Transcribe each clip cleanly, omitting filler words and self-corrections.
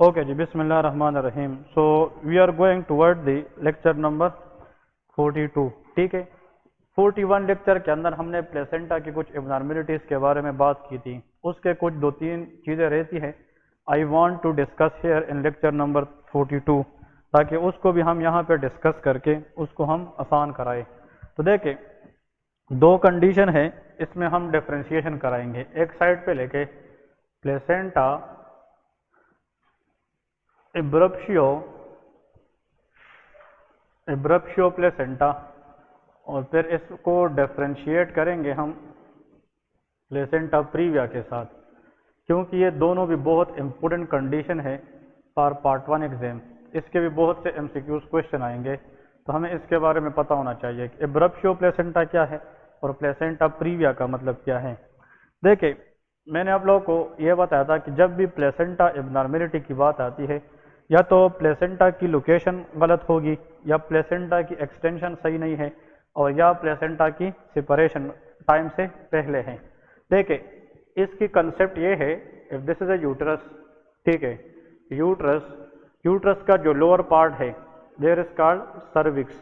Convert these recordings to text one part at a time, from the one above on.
Okay ji, Bismillah Rahman Rahim. So we are going toward the lecture number 42. ठीक है, 41 lecture के अंदर हमने प्लेसेंटा की कुछ एबनॉर्मलिटीज के बारे में बात की थी। उसके कुछ दो तीन चीज़ें रहती हैं I want to discuss here in lecture number 42, ताकि उसको भी हम यहाँ पे डिस्कस करके उसको हम आसान कराएं। तो देखिए, दो कंडीशन है, इसमें हम डिफ्रेंशिएशन कराएंगे। एक साइड पे लेके प्लेसेंटा एब्रप्शियो प्लेसेंटा, और फिर इसको डिफ्रेंशिएट करेंगे हम प्लेसेंटा प्रीविया के साथ, क्योंकि ये दोनों भी बहुत इंपॉर्टेंट कंडीशन है फॉर पार्ट 1 एग्जाम। इसके भी बहुत से एमसीक्यूज क्वेश्चन आएंगे, तो हमें इसके बारे में पता होना चाहिए कि एब्रप्शियो प्लेसेंटा क्या है और प्लेसेंटा प्रीविया का मतलब क्या है। देखिए, मैंने आप लोगों को यह बताया था कि जब भी प्लेसेंटा एबनॉर्मलिटी की बात आती है, या तो प्लेसेंटा की लोकेशन गलत होगी, या प्लेसेंटा की एक्सटेंशन सही नहीं है, और या प्लेसेंटा की सेपरेशन टाइम से पहले है। देखिए, इसकी कंसेप्ट ये है, if this is a uterus, ठीक है, यूट्रस का जो लोअर पार्ट है देयर इज कॉल्ड सर्विक्स।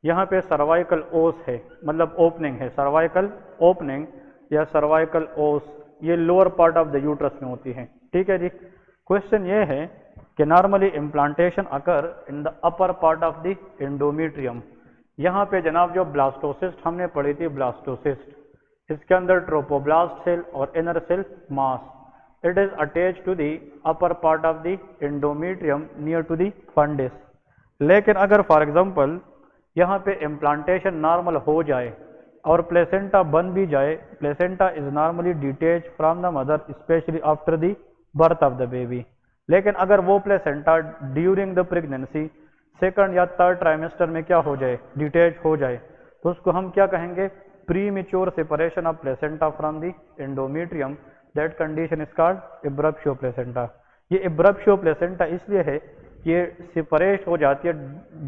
यहाँ पे सर्वाइकल ओस है, मतलब ओपनिंग है, सर्वाइकल ओपनिंग या सर्वाइकल ओस, ये lower part of the uterus में होती है। ठीक है जी। क्वेश्चन ये है कि normally implantation occur in the upper part of the endometrium. यहाँ पे जनाब जो ब्लास्टोसिस्ट हमने पढ़ी थी, ब्लास्टोसिस्ट, इसके अंदर ट्रोपोब्लास्ट सेल और inner cell mass, it is attach to the upper part of the endometrium near to the fundus. लेकिन अगर फॉर एग्जांपल यहाँ पे इम्प्लांटेशन नॉर्मल हो जाए और प्लेसेंटा बन भी जाए, placenta is normally detach from the mother specially after the birth of the baby. लेकिन अगर वो placenta during the pregnancy second या थर्ड ट्राइमेस्टर में क्या हो जाए, डिटेच हो जाए, तो उसको हम क्या कहेंगे, premature separation of placenta from the endometrium. That condition is called abruptio placenta. ये एब्रप्शियो प्लेसेंटा इसलिए है कि ये सेपरेट हो जाती है,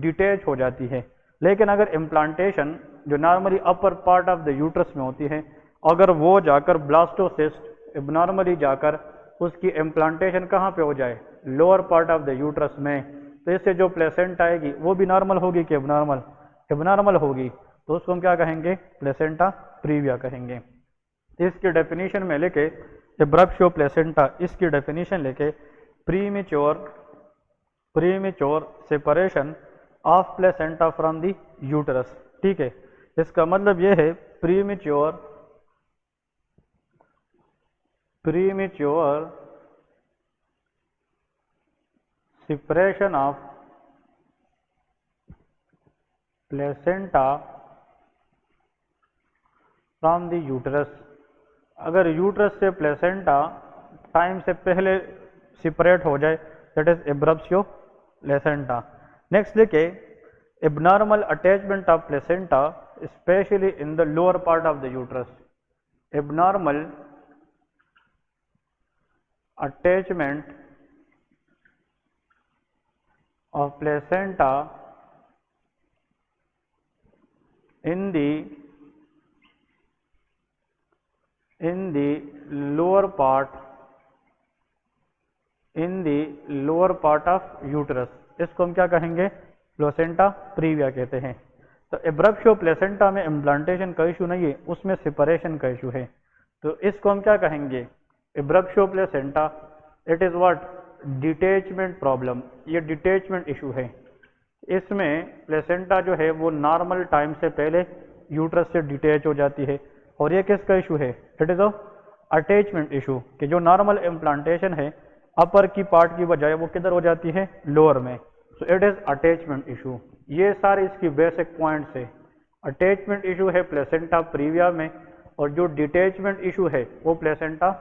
डिटेच हो जाती है। लेकिन अगर इम्प्लांटेशन जो normally upper part of the uterus में होती है, अगर वो जाकर ब्लास्टोसिस्ट एबनॉर्मली जाकर उसकी इम्प्लांटेशन कहाँ पे हो जाए, lower part of the uterus में, तो इससे जो प्लेसेंटा आएगी वो भी नॉर्मल होगी कि एबनॉर्मल, एबनॉर्मल होगी, तो उसको हम क्या कहेंगे, प्लेसेंटा प्रीविया कहेंगे। इसकी डेफिनेशन में लेके एब्रप्शियो प्लेसेंटा, इसकी डेफिनेशन लेके premature separation of placenta from the uterus. ठीक है, इसका मतलब यह है premature separation of placenta from the uterus. अगर यूटरस से प्लेसेंटा टाइम से पहले सेपरेट हो जाए, that is abruptio placenta. Next देखिए, abnormal attachment of placenta especially in the lower part of the uterus। abnormal attachment of placenta in the lower part of uterus, इसको हम क्या कहेंगे, प्लेसेंटा प्रीविया कहते हैं। तो एब्रप्शियो प्लेसेंटा में implantation का इशू नहीं है, उसमें सेपरेशन का इशू है, तो इसको हम क्या कहेंगे, abruptio placenta, it is what, detachment problem, ये डिटेचमेंट इशू है। इसमें प्लेसेंटा जो है वो नॉर्मल टाइम से पहले यूट्रस से डिटेच हो जाती है, और ये किसका इशू है, it is a attachment issue, कि जो नॉर्मल इम्प्लांटेशन है अपर की पार्ट की बजाय वो किधर हो जाती है, लोअर में, so it is attachment issue. ये सारे इसकी बेसिक पॉइंट्स है। अटैचमेंट इशू है प्लेसेंटा प्रीविया में, और जो डिटैचमेंट इशू है वो प्लेसेंटा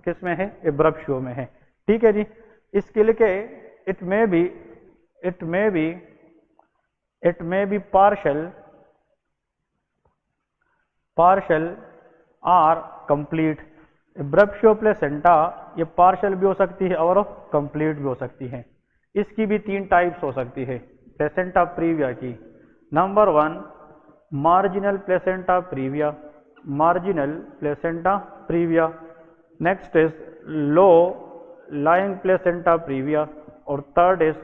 किस में है, एब्रप्शियो में है। ठीक है जी। इसके लिए it may be partial are complete. Abruptio placenta ये पार्शल भी हो सकती है और कंप्लीट भी हो सकती है। इसकी भी तीन टाइप्स हो सकती है प्लेसेंटा प्रीविया की। Number 1, marginal placenta previa, marginal placenta previa. Next is lying placenta previa और third is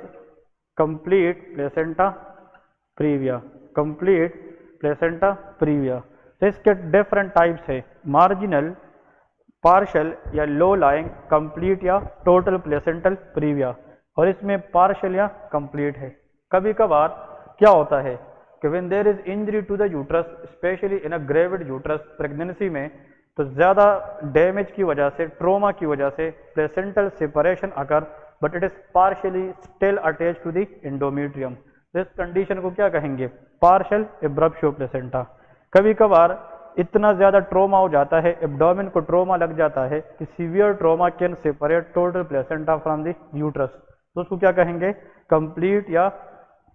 complete placenta previa, complete placenta previa. तो इसके डिफरेंट टाइप्स है, मार्जिनल, पार्शल या लो लाइंग, कंप्लीट या टोटल प्लेसेंटल प्रीविया, और इसमें partial या complete है। कभी कभार क्या होता है कि when there is injury to the uterus, specially in a gravid uterus pregnancy में, तो ज़्यादा डैमेज की वजह से, ट्रोमा की वजह से placental separation occur, but it is partially still attach to the endometrium. इस कंडीशन को क्या कहेंगे? Partial abruptio placenta. कभी कभार इतना ज़्यादा ट्रोमा हो जाता है, एब्डोमेन को ट्रोमा लग जाता है कि severe trauma can separate total placenta from the uterus, तो उसको क्या कहेंगे? कंप्लीट या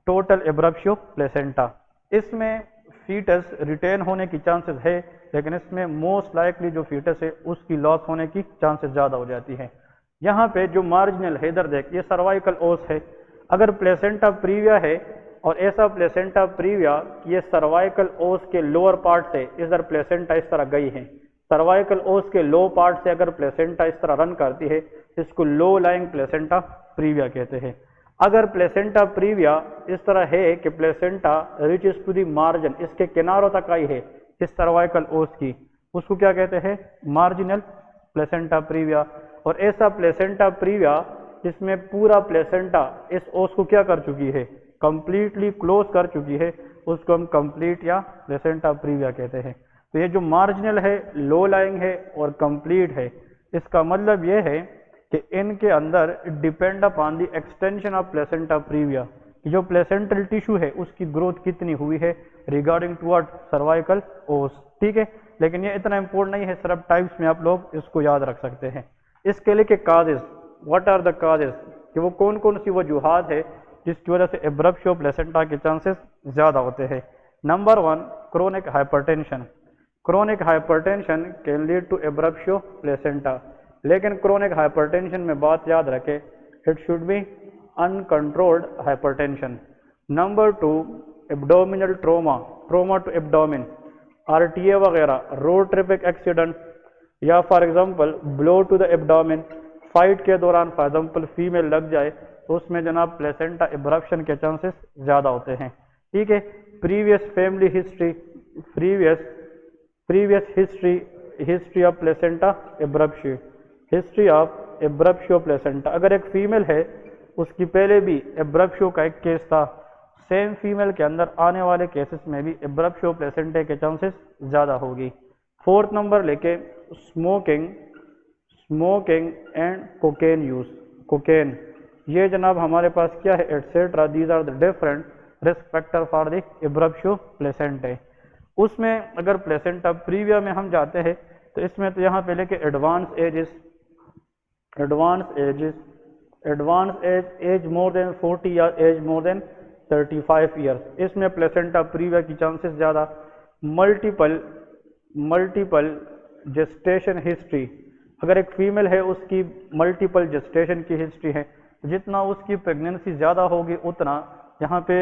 टोटल एब्रप्शो प्लेसेंटा। इसमें फीटस रिटेन होने की चांसेस है, लेकिन इसमें मोस्ट लाइकली जो फीटस है उसकी लॉस होने की चांसेस ज़्यादा हो जाती है। यहाँ पे जो मार्जिनल है, इधर देख, ये सर्वाइकल ओस है। अगर प्लेसेंटा प्रीविया है और ऐसा प्लेसेंटा प्रीविया ये सर्वाइकल ओस के लोअर पार्ट से इधर प्लेसेंटा इस तरह गई है, सर्वाइकल ओस के लो पार्ट से अगर प्लेसेंटा इस तरह रन करती है, इसको लो लाइंग प्लेसेंटा प्रीविया कहते हैं। अगर प्लेसेंटा प्रीविया इस तरह है कि placenta reaches to the margin, इसके किनारों तक आई है इस सर्वाइकल ओस की, उसको क्या कहते हैं? Marginal placenta previa. और ऐसा प्लेसेंटा प्रीविया जिसमें पूरा प्लेसेंटा इस ओस को क्या कर चुकी है? कंप्लीटली क्लोज कर चुकी है, उसको हम कंप्लीट या प्लेसेंटा प्रीविया कहते हैं। तो ये जो मार्जिनल है, लो लाइंग है और कंप्लीट है, इसका मतलब ये है कि इनके अंदर depend upon the extension of placenta previa, जो प्लेसेंटल टिश्यू है उसकी ग्रोथ कितनी हुई है रिगार्डिंग टुवर्ड सर्वाइकल ओस। ठीक है, लेकिन ये इतना इंपॉर्टेंट नहीं है, सिर्फ टाइप्स में आप लोग इसको याद रख सकते हैं। इसके लिए के causes, what are the causes, कि वो कौन कौन सी वजूहात है जिसकी वजह से एब्रप्शो प्लेसेंटा के चांसेस ज़्यादा होते हैं। Number 1, chronic hypertension. Chronic hypertension can lead to abruptio placenta, लेकिन क्रोनिक हाइपरटेंशन में बात याद रखें, it should be uncontrolled hypertension. Number 2, abdominal trauma, trauma to abdomen, RTA वगैरह, रोड ट्रैफिक एक्सीडेंट, या for example blow to the abdomen, fight के दौरान for example female लग जाए तो उसमें जनाब प्लेसेंटा एब्रप्शन के चांसेस ज़्यादा होते हैं। ठीक है, previous family history, previous history of placenta abruption, history of abruptio placenta. अगर एक फीमेल है उसकी पहले भी एब्रप्शो का एक केस था, सेम फीमेल के अंदर आने वाले केसेस में भी एब्रप्शो प्लेसेंटा के चांसेस ज़्यादा होगी। 4th नंबर लेके smoking and cocaine use, cocaine, ये जनाब हमारे पास क्या है? Etcetera, these are the different risk factor for the abruptio placenta. उसमें अगर प्लेसेंटा प्रीविया में हम जाते हैं तो इसमें तो यहाँ पे लेके एडवांस एज मोर देन 40 या एज मोर देन 35 ईयर्स, इसमें प्लेसेंटा प्रीविया की चांसेस ज़्यादा। मल्टीपल जेस्टेशन हिस्ट्री, अगर एक फीमेल है उसकी मल्टीपल जेस्टेशन की हिस्ट्री है, जितना उसकी प्रेगनेंसी ज़्यादा होगी उतना यहाँ पे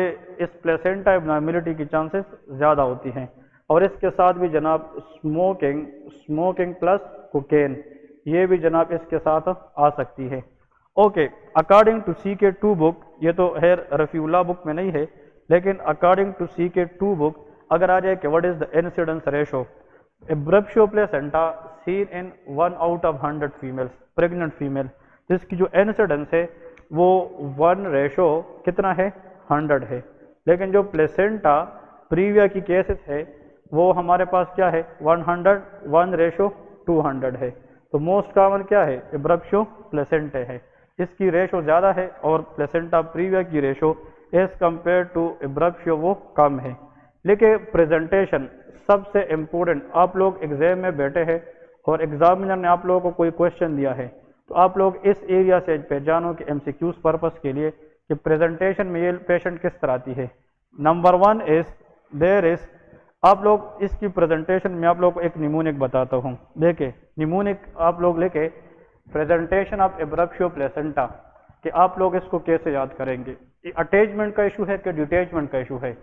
इस प्लेसेंटा एब्नॉर्मलिटी की चांसेस ज़्यादा होती हैं। और इसके साथ भी जनाब स्मोकिंग प्लस कोकेन, ये भी जनाब इसके साथ आ सकती है। Okay, according to CK2 book, ये तो है रफीउल्लाह बुक में नहीं है, लेकिन अकॉर्डिंग टू CK2 बुक अगर आ जाए कि what is the incidence ratio abruptio placenta seen in 1 out of 100 females, pregnant female, जिसकी जो इंसिडेंस है वो 1 रेशो कितना है? 100 है। लेकिन जो प्लेसेंटा प्रीविया की केसेस है वो हमारे पास क्या है? 1 रेशो 200 है। तो मोस्ट कॉमन क्या है? एब्रप्शो प्लेसेंटा है, इसकी रेशो ज़्यादा है और प्लेसेंटा प्रीविया की ratio as compare to abruptio वो कम है। लेकिन प्रेजेंटेशन सबसे इम्पोर्टेंट, आप लोग एग्जाम में बैठे हैं और एग्जामिनर ने आप लोगों को कोई क्वेश्चन दिया है तो आप लोग इस एरिया से पहचानो कि MCQs पर्पस के लिए कि प्रेजेंटेशन में ये पेशेंट किस तरह आती है। नंबर 1 इज देयर इज, आप लोग इसकी प्रेजेंटेशन में आप लोग को एक निमोनिक बताता हूँ। देखिए निमोनिक आप लोग लेके प्रेजेंटेशन ऑफ एब्रप्शो प्लेसेंटा कि आप लोग इसको कैसे याद करेंगे। अटैचमेंट का इशू है कि डिटैचमेंट का इशू है?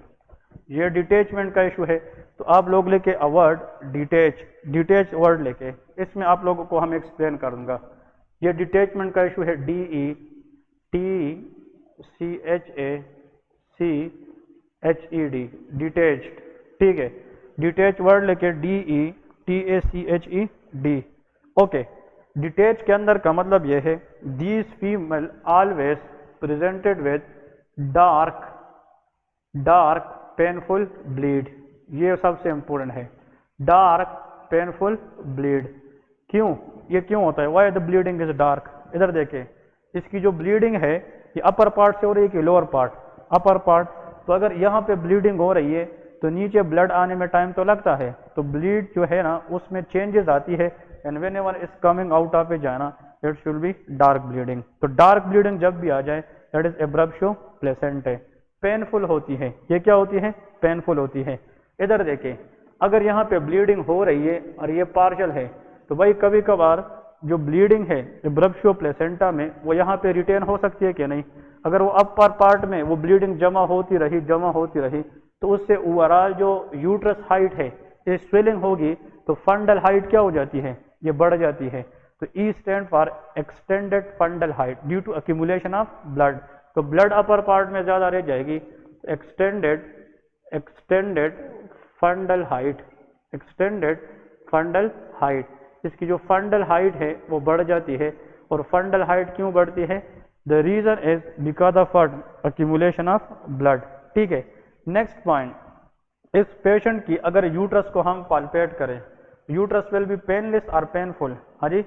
ये डिटैचमेंट का इशू है, तो आप लोग लेके अ वर्ड डिटैच वर्ड लेके, इसमें आप लोगों को हम एक्सप्लेन करूंगा। ये डिटैचमेंट का इशू है, DETCHACHED, डिटैच्ड, ठीक है। डिटैच वर्ड लेके DETACHED, ओके। डिटैच के अंदर का मतलब यह है, these female always presented with dark painful bleed, ये सबसे इंपॉर्टेंट है, डार्क पेनफुल ब्लीड। क्यों, ये क्यों होता है, why the bleeding is dark? इधर देखें, इसकी जो ब्लीडिंग है ये अपर पार्ट से हो रही है कि लोअर पार्ट? Upper part. तो अगर यहाँ पे ब्लीडिंग हो रही है तो नीचे ब्लड आने में टाइम तो लगता है, तो ब्लीड जो है ना उसमें चेंजेस आती है, and whenever is coming out of a जाना it should be dark bleeding. तो डार्क ब्लीडिंग जब भी आ जाए that is abruptio placentae, painful होती है। ये क्या होती है, पेनफुल होती है। इधर देखें, अगर यहाँ पे ब्लीडिंग हो रही है और ये पार्शल है, तो भाई कभी कभार जो ब्लीडिंग है एब्रप्शो प्लेसेंटा में वो यहाँ पे रिटेन हो सकती है कि नहीं? अगर वो अपर पार्ट में वो ब्लीडिंग जमा होती रही तो उससे ओवरऑल जो यूट्रस हाइट है ये स्वेलिंग होगी, तो फंडल हाइट क्या हो जाती है, ये बढ़ जाती है। तो E stand for extended fundal height due to accumulation of blood. तो ब्लड अपर पार्ट में ज्यादा रह जाएगी, extended fundal height, extended fundal height, इसकी जो फंडल हाइट है वो बढ़ जाती है। और फंडल हाइट क्यों बढ़ती है? The reason is because of accumulation of blood, ठीक है। नेक्स्ट पॉइंट, इस पेशेंट की अगर यूट्रस को हम पाल्पेट करें, यूट्रस विल बी पेनलेस और पेनफुल। हाँ जी,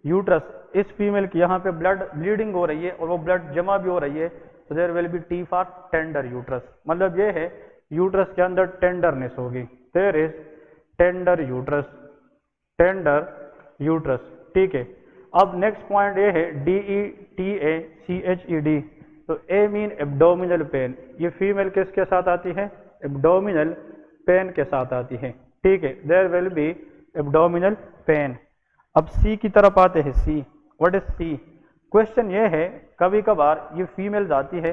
यूट्रस, इस फीमेल की यहाँ पे ब्लीडिंग हो रही है और वो ब्लड जमा भी हो रही है, तो there will be T for tender uterus. मतलब ये है यूट्रस के अंदर टेंडरनेस होगी, देयर इज टेंडर यूट्रस, ठीक है। अब नेक्स्ट पॉइंट ये है DETACHED। तो ए मीन एब्डोमिनल पेन, ये फीमेल किसके साथ आती है? एब्डोमिनल पेन के साथ आती है, ठीक है। There will be abdominal pain. अब सी की तरफ आते हैं, C, what is C? Question ये है, कभी कभार ये फीमेल्स आती है,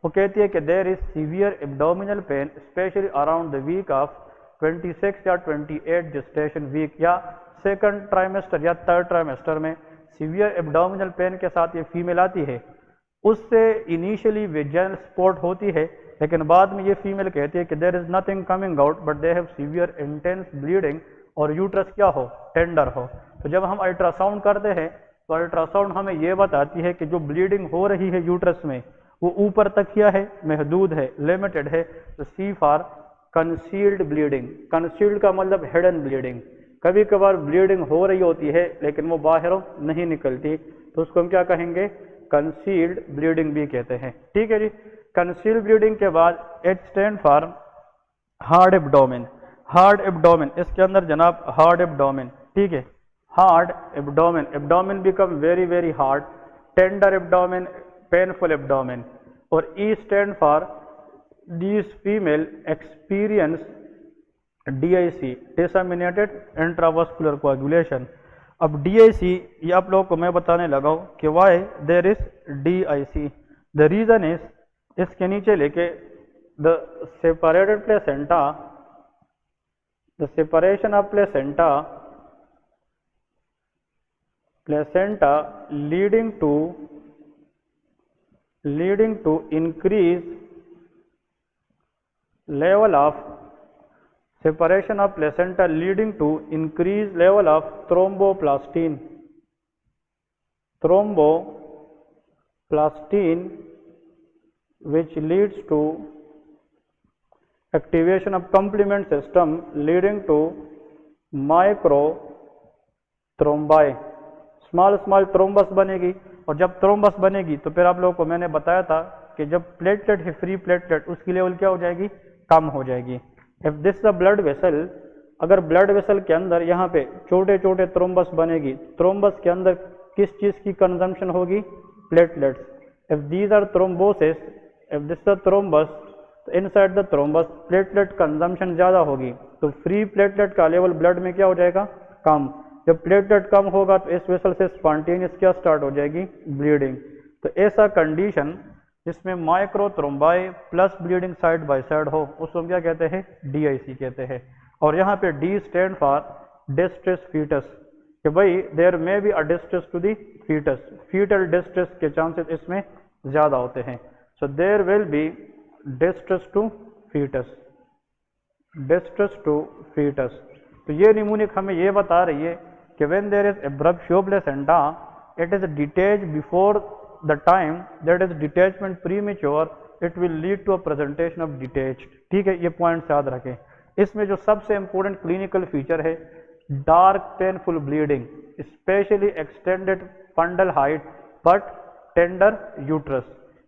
वो कहती है कि there is severe abdominal pain specially around the week of 26 या 28 जेस्टेशन वीक, या सेकंड ट्राइमेस्टर या थर्ड ट्राइमेस्टर में सीवियर एब्डोमिनल पेन के साथ ये फीमेल आती है। उससे इनिशियली वेजाइनल सपोर्ट होती है, लेकिन बाद में ये फीमेल कहती है कि there is nothing coming out but they have severe intense bleeding, और यूट्रस क्या हो, टेंडर हो। तो जब हम अल्ट्रासाउंड करते हैं तो अल्ट्रासाउंड हमें ये बताती है कि जो ब्लीडिंग हो रही है यूट्रस में वो ऊपर तक क्या है, महदूद है, लिमिटेड है। तो सी फॉर कंसील्ड ब्लीडिंग। कंसील्ड का मतलब हिडन ब्लीडिंग। कभी कभार ब्लीडिंग हो रही होती है लेकिन वो बाहर नहीं निकलती, तो उसको हम क्या कहेंगे, कंसील्ड ब्लीडिंग भी कहते हैं, ठीक है जी। कंसील्ड ब्लीडिंग के बाद H stand for hard abdomen. Hard abdomen, इसके अंदर जनाब हार्ड एब्डोमेन, ठीक है, hard abdomen, abdomen become very very hard, tender abdomen, painful abdomen. और E stand for these female experience DIC, disseminated intravascular कोagulation। अब DIC ये आप लोगों को मैं बताने लगा हूं कि why there is DIC। The reason is, इसके नीचे लेके the separated placenta, the separation of placenta leading to increase level of separation of placenta leading to increased level of thromboplastin, which leads to activation of complement system leading to microthrombi, small thrombus बनेगी। और जब thrombus बनेगी तो फिर आप लोगों को मैंने बताया था कि जब प्लेटलेट है, फ्री प्लेटलेट, उसकी लेवल क्या हो जाएगी, कम हो जाएगी। If this the blood vessel, अगर ब्लड वेसल के अंदर यहाँ पे छोटे छोटे थ्रोम्बस बनेगी, थ्रोम्बस के अंदर किस चीज की कंजम्पशन होगी, platelets. If these are thrombosis, if this the thrombus, inside the thrombus platelet consumption ज्यादा होगी, तो फ्री प्लेटलेट का लेवल ब्लड में क्या हो जाएगा, कम। जब प्लेटलेट कम होगा तो इस वेसल से स्पॉन्टेनियस क्या स्टार्ट हो जाएगी, ब्लीडिंग। तो ऐसा कंडीशन जिसमें microthrombi plus bleeding side by side हो, उसको हम क्या कहते हैं, DIC कहते हैं। और यहाँ पे D stand for distress fetus, कि भाई there may be a distress to the fetus, fetal distress के चांसेस इसमें ज़्यादा होते हैं। So there will be distress to fetus, distress to fetus. तो ये निमोनिक हमें ये बता रही है कि when there is abruptio placenta it is detach before the time that is detachment premature, it will lead to a presentation of detached. ठीक है, ये पॉइंट्स याद रखें। इसमें जो सबसे इंपॉर्टेंट क्लिनिकल फीचर है dark painful bleeding, specially extended fundal height but tender uterus.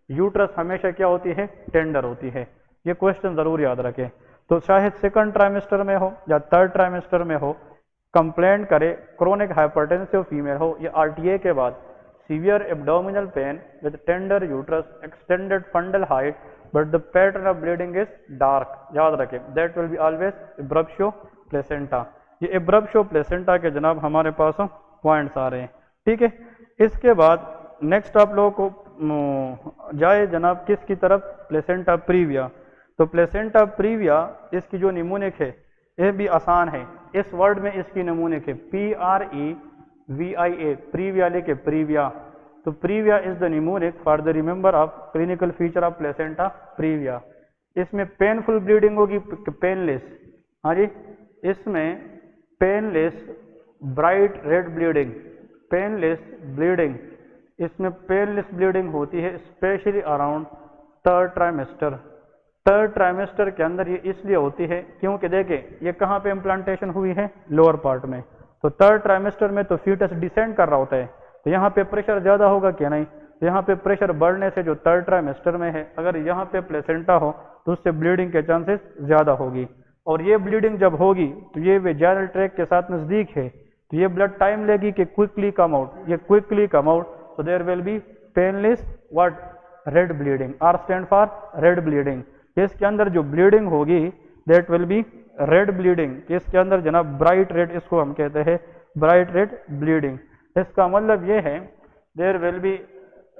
Uterus हमेशा क्या होती है? टेंडर होती है। ये क्वेश्चन जरूर याद रखें। तो चाहे सेकंड ट्राइमेस्टर में हो या थर्ड ट्राइमेस्टर में हो, कंप्लेंट करे क्रोनिक हाइपरटेंसिव फीमेल हो या आरटीए के बाद severe abdominal pain with tender uterus, extended fundal height but the pattern of bleeding is dark, याद रखें that will be always abruptio placenta. ये एब्रप्शियो प्लेसेंटा के जनाब हमारे पास पॉइंट्स आ रहे हैं। ठीक है, इसके बाद नेक्स्ट आप लोगों को जाए जनाब किसकी तरफ? Placenta previa. तो प्लेसेंटा प्रीविया इसकी जो निमोनिक है ये भी आसान है। इस वर्ड में इसकी निमोनिक है PREVIA, प्रीविया लिखे प्रीविया। तो previa is the mnemonic for the remember of clinical feature of placenta previa. इसमें पेनफुल ब्लीडिंग होगी, पेनलेस। हाँ जी, इसमें painless bright red bleeding, painless bleeding, इसमें पेनलेस ब्लीडिंग होती है specially around third trimester. Third trimester के अंदर ये इसलिए होती है क्योंकि देखें ये कहाँ पे इम्प्लांटेशन हुई है? लोअर पार्ट में। तो थर्ड ट्राइमेस्टर में तो फीटस डिसेंड कर रहा होता है, तो यहाँ पे प्रेशर ज़्यादा होगा क्या? नहीं। तो यहाँ पे प्रेशर बढ़ने से जो थर्ड ट्राइमेस्टर में है, अगर यहाँ पे प्लेसेंटा हो तो उससे ब्लीडिंग के चांसेस ज़्यादा होगी। और ये ब्लीडिंग जब होगी तो ये वेजाइनल ट्रैक के साथ नज़दीक है, तो ये ब्लड टाइम लेगी कि क्विकली कम आउट, ये quickly come out. So there will be painless what? Red bleeding. R stand for red bleeding. इसके अंदर जो ब्लीडिंग होगी that will be red bleeding. इसके अंदर जनाब ब्राइट रेड, इसको हम कहते हैं ब्राइट रेड ब्लीडिंग। इसका मतलब ये है देयर विल बी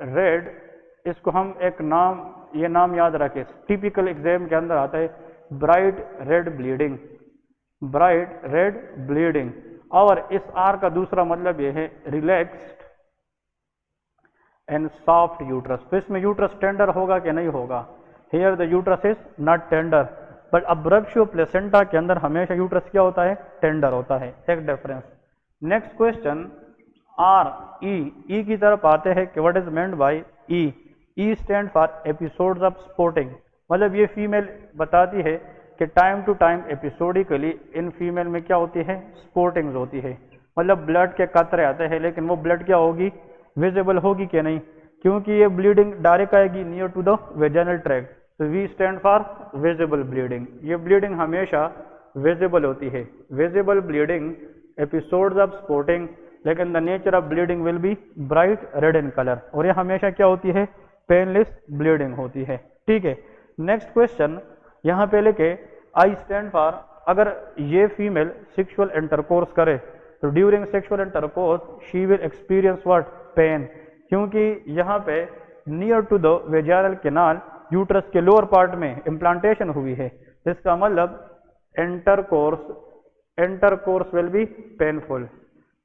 रेड, इसको हम एक नाम, ये नाम याद रखें, टिपिकल एग्जाम के अंदर आता है bright red bleeding, bright red bleeding. और इस आर का दूसरा मतलब ये है रिलैक्स्ड एंड सॉफ्ट यूट्रस। तो इसमें यूट्रस टेंडर होगा कि नहीं होगा? Here the uterus is not tender, but abruptio placenta के अंदर हमेशा यूट्रस क्या होता है? टेंडर होता है। एक डिफरेंस। नेक्स्ट क्वेश्चन ई की तरफ आते हैं कि what is meant by E stand for episodes of spotting. मतलब ये फीमेल बताती है कि time to time episodically in female में क्या होती है? स्पोर्टिंग्स होती है। मतलब ब्लड के कतरे आते हैं, लेकिन वो ब्लड क्या होगी? विजिबल होगी कि नहीं? क्योंकि ये ब्लीडिंग डायरेक्ट आएगी near to the vaginal tract. तो V stand for visible bleeding. ये ब्लीडिंग हमेशा विजिबल होती है, visible bleeding, episodes of spotting, लेकिन the nature of bleeding will be bright red in colour. और ये हमेशा क्या होती है? पेनलेस ब्लीडिंग होती है। ठीक है, नेक्स्ट क्वेश्चन यहाँ पे लेके आई स्टैंड फॉर, अगर ये फीमेल सेक्सुअल इंटरकोर्स करे तो during sexual intercourse she will experience what? Pain. क्योंकि यहाँ पे near to the vaginal canal uterus के लोअर पार्ट में इम्प्लांटेशन हुई है। इसका मतलब intercourse will be painful,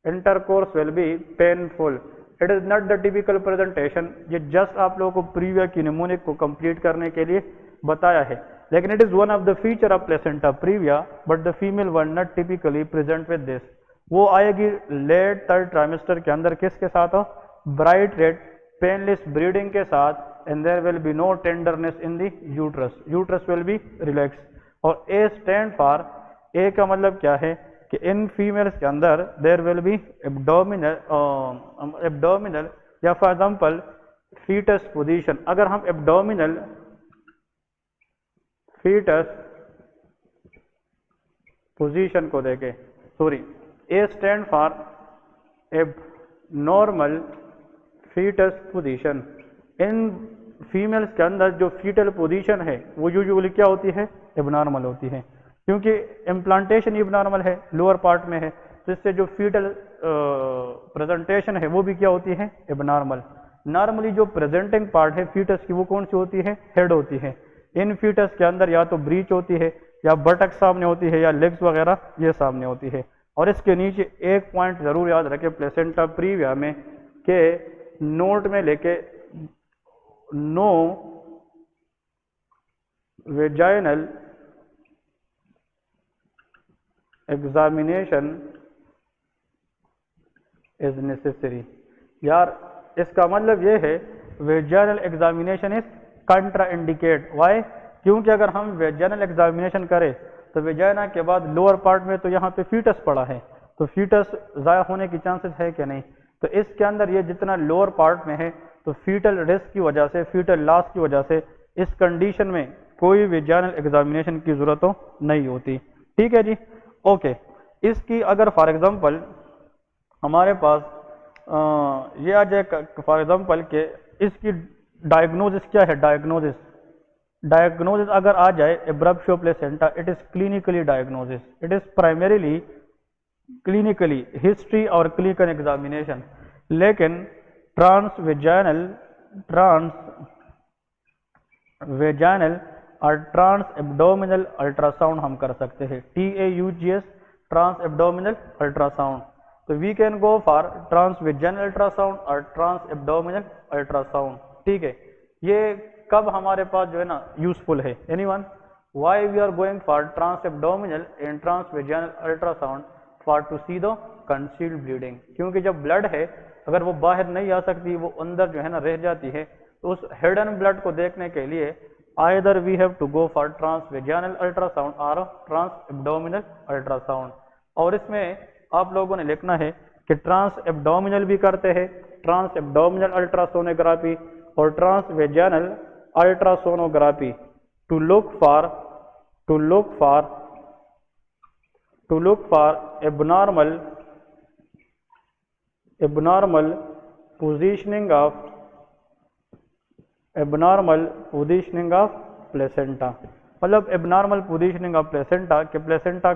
intercourse will be painful. It is not the typical presentation. ये जस्ट आप लोगों को प्रीविया की निमोनिक को कंप्लीट करने के लिए बताया है, लेकिन it is one of the feature of placenta previa, but the female one not typically present with this. वो आएगी लेट थर्ड ट्राइमेस्टर के अंदर किसके साथ? ब्राइट रेड पेनलेस ब्लीडिंग के साथ, and there will be no tenderness in the uterus, uterus will be relaxed। और A stand for, A का मतलब क्या है कि इन फीमेल्स के अंदर there will be abdominal या फॉर एग्जाम्पल फीटस पोजीशन। अगर हम एब्डोमिनल फीटस पोजीशन को देखें, sorry, A stand for abnormal fetus position. इन फीमेल्स के अंदर जो फीटल पोजीशन है वो यूजुअली क्या होती है? एबनॉर्मल होती है, क्योंकि इम्प्लांटेशन एबनॉर्मल है, लोअर पार्ट में है, तो इससे जो फीटल प्रेजेंटेशन है वो भी क्या होती है? एबनॉर्मल। नॉर्मली जो प्रेजेंटिंग पार्ट है फीटस की वो कौन सी होती है? हेड होती है। इन फीटस के अंदर या तो ब्रीच होती है, या बटक सामने होती है, या लेग्स वगैरह ये सामने होती है। और इसके नीचे एक पॉइंट जरूर याद रखें प्लेसेंटा प्रीविया में के नोट में लेके no vaginal examination is necessary. यार इसका मतलब ये है vaginal examination is contra indicate. Why? क्योंकि अगर हम वेजाइनल एग्जामिनेशन करें तो वेजाइना के बाद लोअर पार्ट में तो यहाँ पे फीटस पड़ा है, तो फीटस ज़ाया होने की चांसेस है कि नहीं? तो इसके अंदर ये जितना लोअर पार्ट में है तो फीटल रिस्क की वजह से, फीटल लॉस की वजह से इस कंडीशन में कोई वेजाइनल एग्जामिनेशन की ज़रूरत तो नहीं होती। ठीक है जी, ओके। इसकी अगर फॉर एग्जांपल हमारे पास ये आ जाए फॉर एग्जांपल के इसकी डायग्नोसिस क्या है, डायग्नोसिस अगर आ जाए abruptio placenta, it is clinically diagnosis, it is primarily clinically history और क्लिनिकल एग्जामिनेशन। लेकिन ट्रांस वेजाइनल और ट्रांस एब्डोमिनल अल्ट्रासाउंड हम कर सकते हैं, TAUGS, ट्रांस एब्डोमिनल अल्ट्रासाउंड। तो we can go for trans vaginal ultrasound और ट्रांस एब्डोमिनल अल्ट्रासाउंड। ठीक है, ये कब हमारे पास जो है ना यूजफुल है? Anyone? Why we are going for trans abdominal and trans vaginal ultrasound? For to see the concealed bleeding. क्योंकि जब ब्लड है अगर वो बाहर नहीं आ सकती, वो अंदर जो है ना रह जाती है, तो उस हिडन ब्लड को देखने के लिए either we have to go for trans vaginal ultrasound और ट्रांस एब्डोमिनल अल्ट्रासाउंड। और इसमें आप लोगों ने लिखना है कि ट्रांस एब्डोमिनल भी करते हैं, ट्रांस एब्डोमिनल अल्ट्रासोनोग्राफी और trans vaginal ultrasonography to look for abnormal positioning of placenta. मतलब एबनॉर्मल पोजीशनिंग ऑफ प्लेसेंटा कि प्लेसेंटा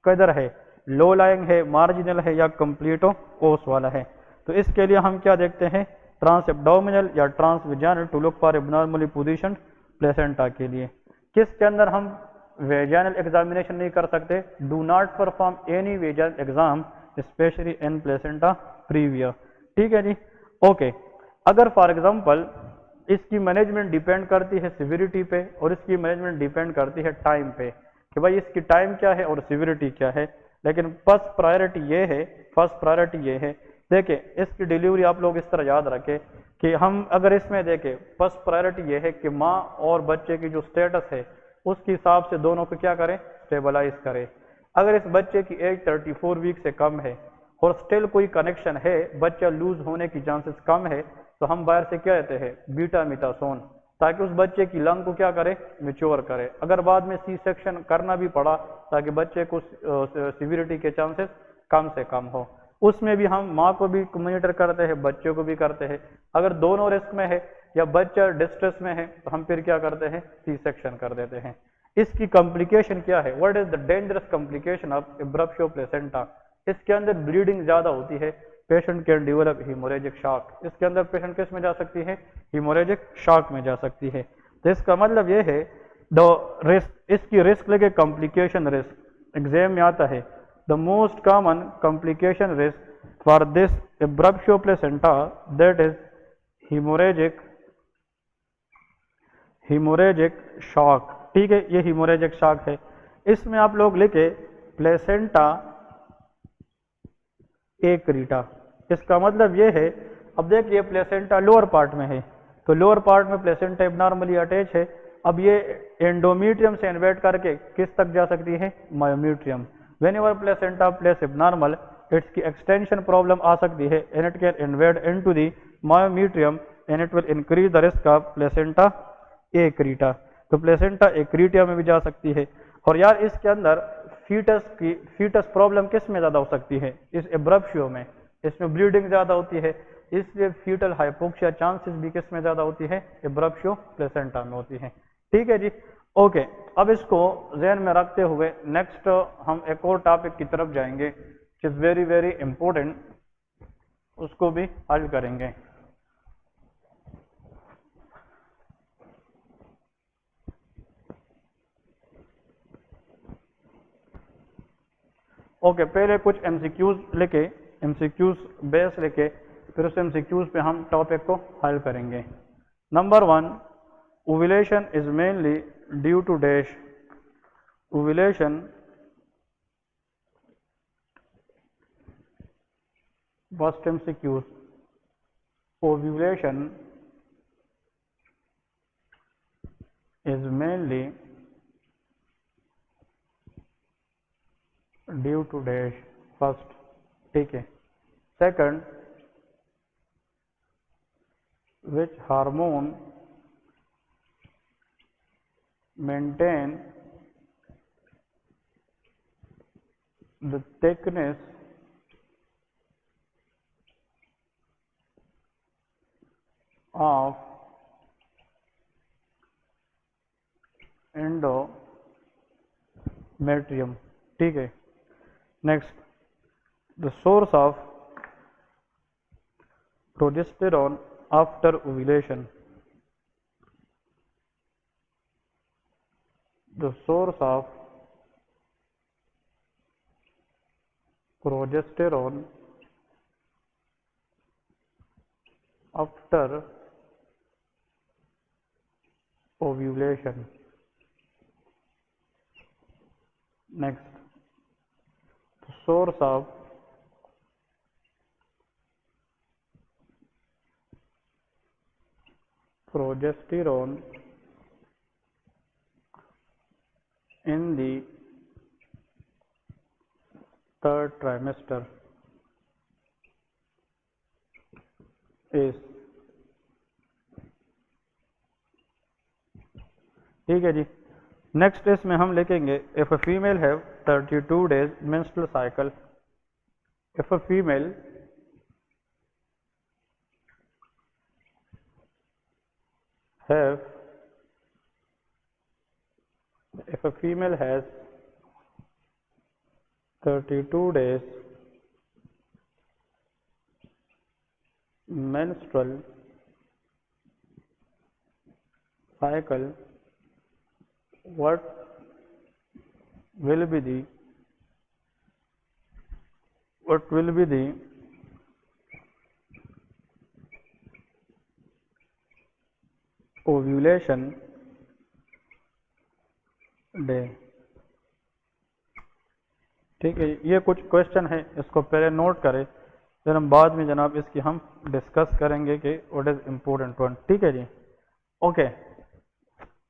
किधर है, लो लाइंग है, मार्जिनल है या कंप्लीट ओस वाला है। तो इसके लिए हम क्या देखते हैं, ट्रांस एब्डोमिनल या trans vaginal to look for abnormally position placenta के लिए। किसके अंदर हम वेजाइनल एग्जामिनेशन नहीं कर सकते? Do not perform any vaginal exam specially in placenta previa. ठीक है जी, ओके। अगर फॉर एग्जांपल इसकी मैनेजमेंट डिपेंड करती है सिविरिटी पे और इसकी मैनेजमेंट डिपेंड करती है टाइम पे कि भाई इसकी टाइम क्या है और सिविरिटी क्या है। लेकिन फर्स्ट प्रायोरिटी ये है, देखिए इसकी डिलीवरी आप लोग इस तरह याद रखें कि हम अगर इसमें देखें फर्स्ट प्रायोरिटी ये है कि माँ और बच्चे की जो स्टेटस है उसके हिसाब से दोनों को क्या करें, स्टेबलाइज करें। अगर इस बच्चे की एज 34 वीक से कम है और स्टिल कोई कनेक्शन है, बच्चा लूज होने की चांसेस कम है, तो हम बाहर से क्या देते हैं, बीटामिथासोन, ताकि उस बच्चे की लंग को क्या करे, मैच्योर करे। अगर बाद में सी सेक्शन करना भी पड़ा ताकि बच्चे को सिविरिटी के चांसेस कम से कम हो, उसमें भी हम माँ को भी मॉनिटर करते हैं, बच्चे को भी करते हैं। अगर दोनों रिस्क में है या बच्चा डिस्ट्रेस में है तो हम फिर क्या करते हैं, सी सेक्शन कर देते हैं। इसकी कॉम्प्लिकेशन क्या है, what is the dangerous complication of abruptio placenta? इसके अंदर ब्लीडिंग ज्यादा होती है, patient can develop haemorrhagic shock. इसके अंदर पेशेंट किस में जा सकती है, हीमोरेजिक शॉक में जा सकती है। तो इसका मतलब ये है द रिस्क, इसकी रिस्क लेके कॉम्प्लिकेशन रिस्क एग्जाम में आता है। The most common complication risk for this abruptio placenta that is haemorrhagic shock. ठीक है, ये हीमोरेजिक शॉक है। इसमें आप लोग लिखे प्लेसेंटा एक्रीटा। इसका मतलब ये है, अब देखिए प्लेसेंटा लोअर पार्ट में है तो लोअर पार्ट में प्लेसेंटा एबनॉर्मली अटैच है। अब ये एंडोमीट्रियम से इन्वेट करके किस तक जा सकती है, myometrium. Whenever placenta place abnormal, it's की एक्सटेंशन प्रॉब्लम आ सकती है and it can invade into the myometrium and it will increase the risk of placenta accreta. तो प्लेसेंटा एक्रीटिया में भी जा सकती है। और यार इसके अंदर फीटस प्रॉब्लम किस में ज्यादा हो सकती है, इस एब्रप्शियो में। इसमें ब्लीडिंग ज्यादा होती है, इसलिए फीटल हाइपोक्सिया चांसेस भी किस में ज्यादा होती है, एब्रप्शियो प्लेसेंटा में होती है। ठीक है जी, ओके। अब इसको ध्यान में रखते हुए नेक्स्ट हम एक और टॉपिक की तरफ जाएंगे which is very very important, उसको भी हल करेंगे। ओके, पहले कुछ एमसीक्यूज लेके, एमसीक्यूज बेस लेके, फिर उस एमसीक्यूज पे हम टॉपिक को हल करेंगे। Number 1, ovulation is mainly due to dash. Ovulation first MCQs, ovulation is mainly due to dash first, ठीक है। Second, which hormone maintain the thickness of endometrium, ठीक है। Next, the source of progesterone after ovulation. The source of progesterone after ovulation. Next, the source of progesterone in the third trimester is, ठीक है जी। Next इसमें हम लिखेंगे if a female have 32 days menstrual cycle, if a female have, if a female has 32 days menstrual cycle, what will be the ovulation day, ठीक है। ये कुछ question है, इसको पहले नोट करें, फिर हम बाद में जनाब इसकी हम डिस्कस करेंगे कि व्हाट इज इम्पोर्टेंट वन, ठीक है जी। ओके,